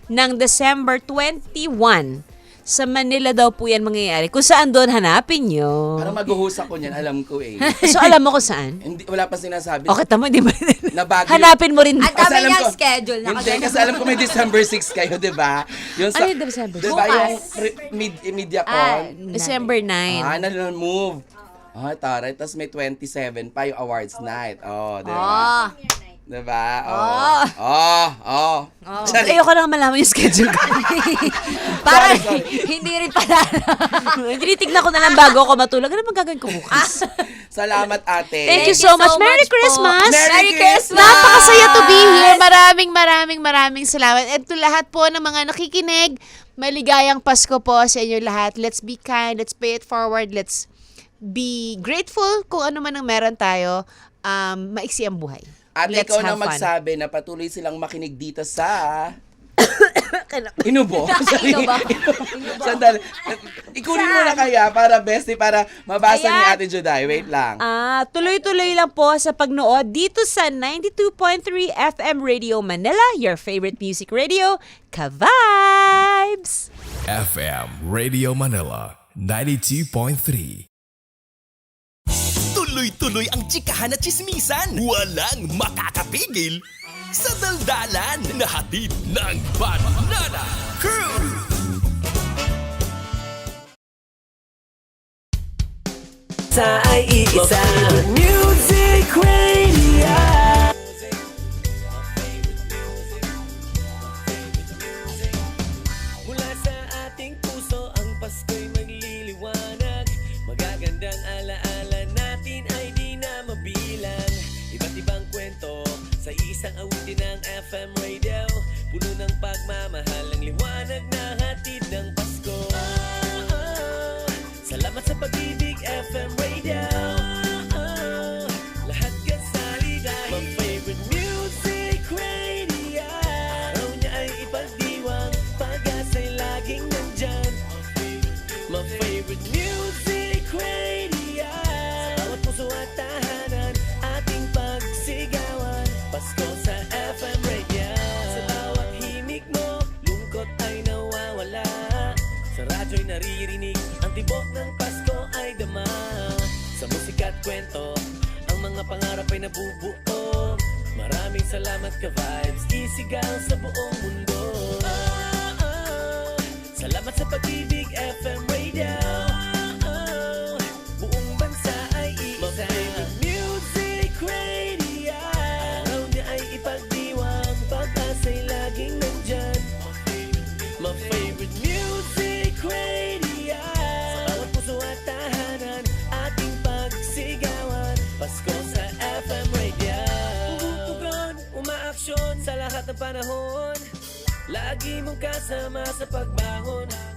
ng December 21. Sa Manila daw po yan mangyayari. Kung saan doon, hanapin nyo. Parang maghuhus ako niyan, alam ko eh. So, alam mo kung saan? Hindi, wala pa sinasabi. Okay, tama, di ba? Nabagyo. Hanapin mo rin. Ang Kasi dami alam niyang ko- schedule. Hindi, kasi alam ko may December 6 kayo, di ba? Yung Ano yung December 6? Di ba yung Bukas. MediaCon? December 9. Move. Taray. Tapos may 27 pa yung awards night. Oh, di ba? Oh. Diba? Oh. Ayoko lang malaman yung schedule ko. Parang Sorry. hindi rin pala. Tinitignan ko na lang bago ako matulog. Ano bang gagawin ko bukas? Salamat, ate. Thank you so much. Merry po. Christmas! Merry Christmas! Napakasaya to be here. Maraming salamat. And to lahat po ng mga nakikinig, maligayang Pasko po sa inyo lahat. Let's be kind. Let's pay it forward. Let's be grateful kung ano man ang meron tayo. Maiksi ang buhay. At Let's ikaw na have fun. magsabi na patuloy silang makinig dito sa... Inubo. Sandali. Ikunin mo na kaya para bestie, para mabasa ni Ayan. Ate Juday. Wait lang. Tuloy-tuloy lang po sa pagnood dito sa 92.3 FM Radio Manila, your favorite music radio, Ka-Vibes! FM Radio Manila 92.3. Tuloy-tuloy ang chikahan at chismisan. Walang makakapigil sa daldalan na hatid ng Banana Crew. Sa ay iisa Music Radio Sa isang awitin ng FM radio, puno ng pagmamahal, ang liwanag na hatid ng Pasko. Salamat sa pag-ibig, FM radio. Lahat kasali dahil my favorite music radio. Araw niya ay ipagdiwang, pag-asa'y laging nandyan. My favorite music radio. Sa bawat puso at tahanan, ating pagsigawan, Pasko sa FM radio. Sa bawat himig mo, lungkot ay nawawala. Sa radyo'y naririnig, ang tibok ng Pasko ay dama. Sa musika at kwento, ang mga pangarap ay nabubuo. Maraming salamat ka-vibes, isigaw sa buong mundo. Salamat sa pag-ibig, FM radio. Buong bansa ay iisa. My favorite music radio. Araw niya ay ipagdiwang, pag-asa'y laging nandyan. My favorite music radio. Sa bawat puso at tahanan, ating pagsigawan, Pasko sa FM radio. Pumupugon, umaaksyon sa lahat ng panahon. Lagi mong kasama sa pagbangon.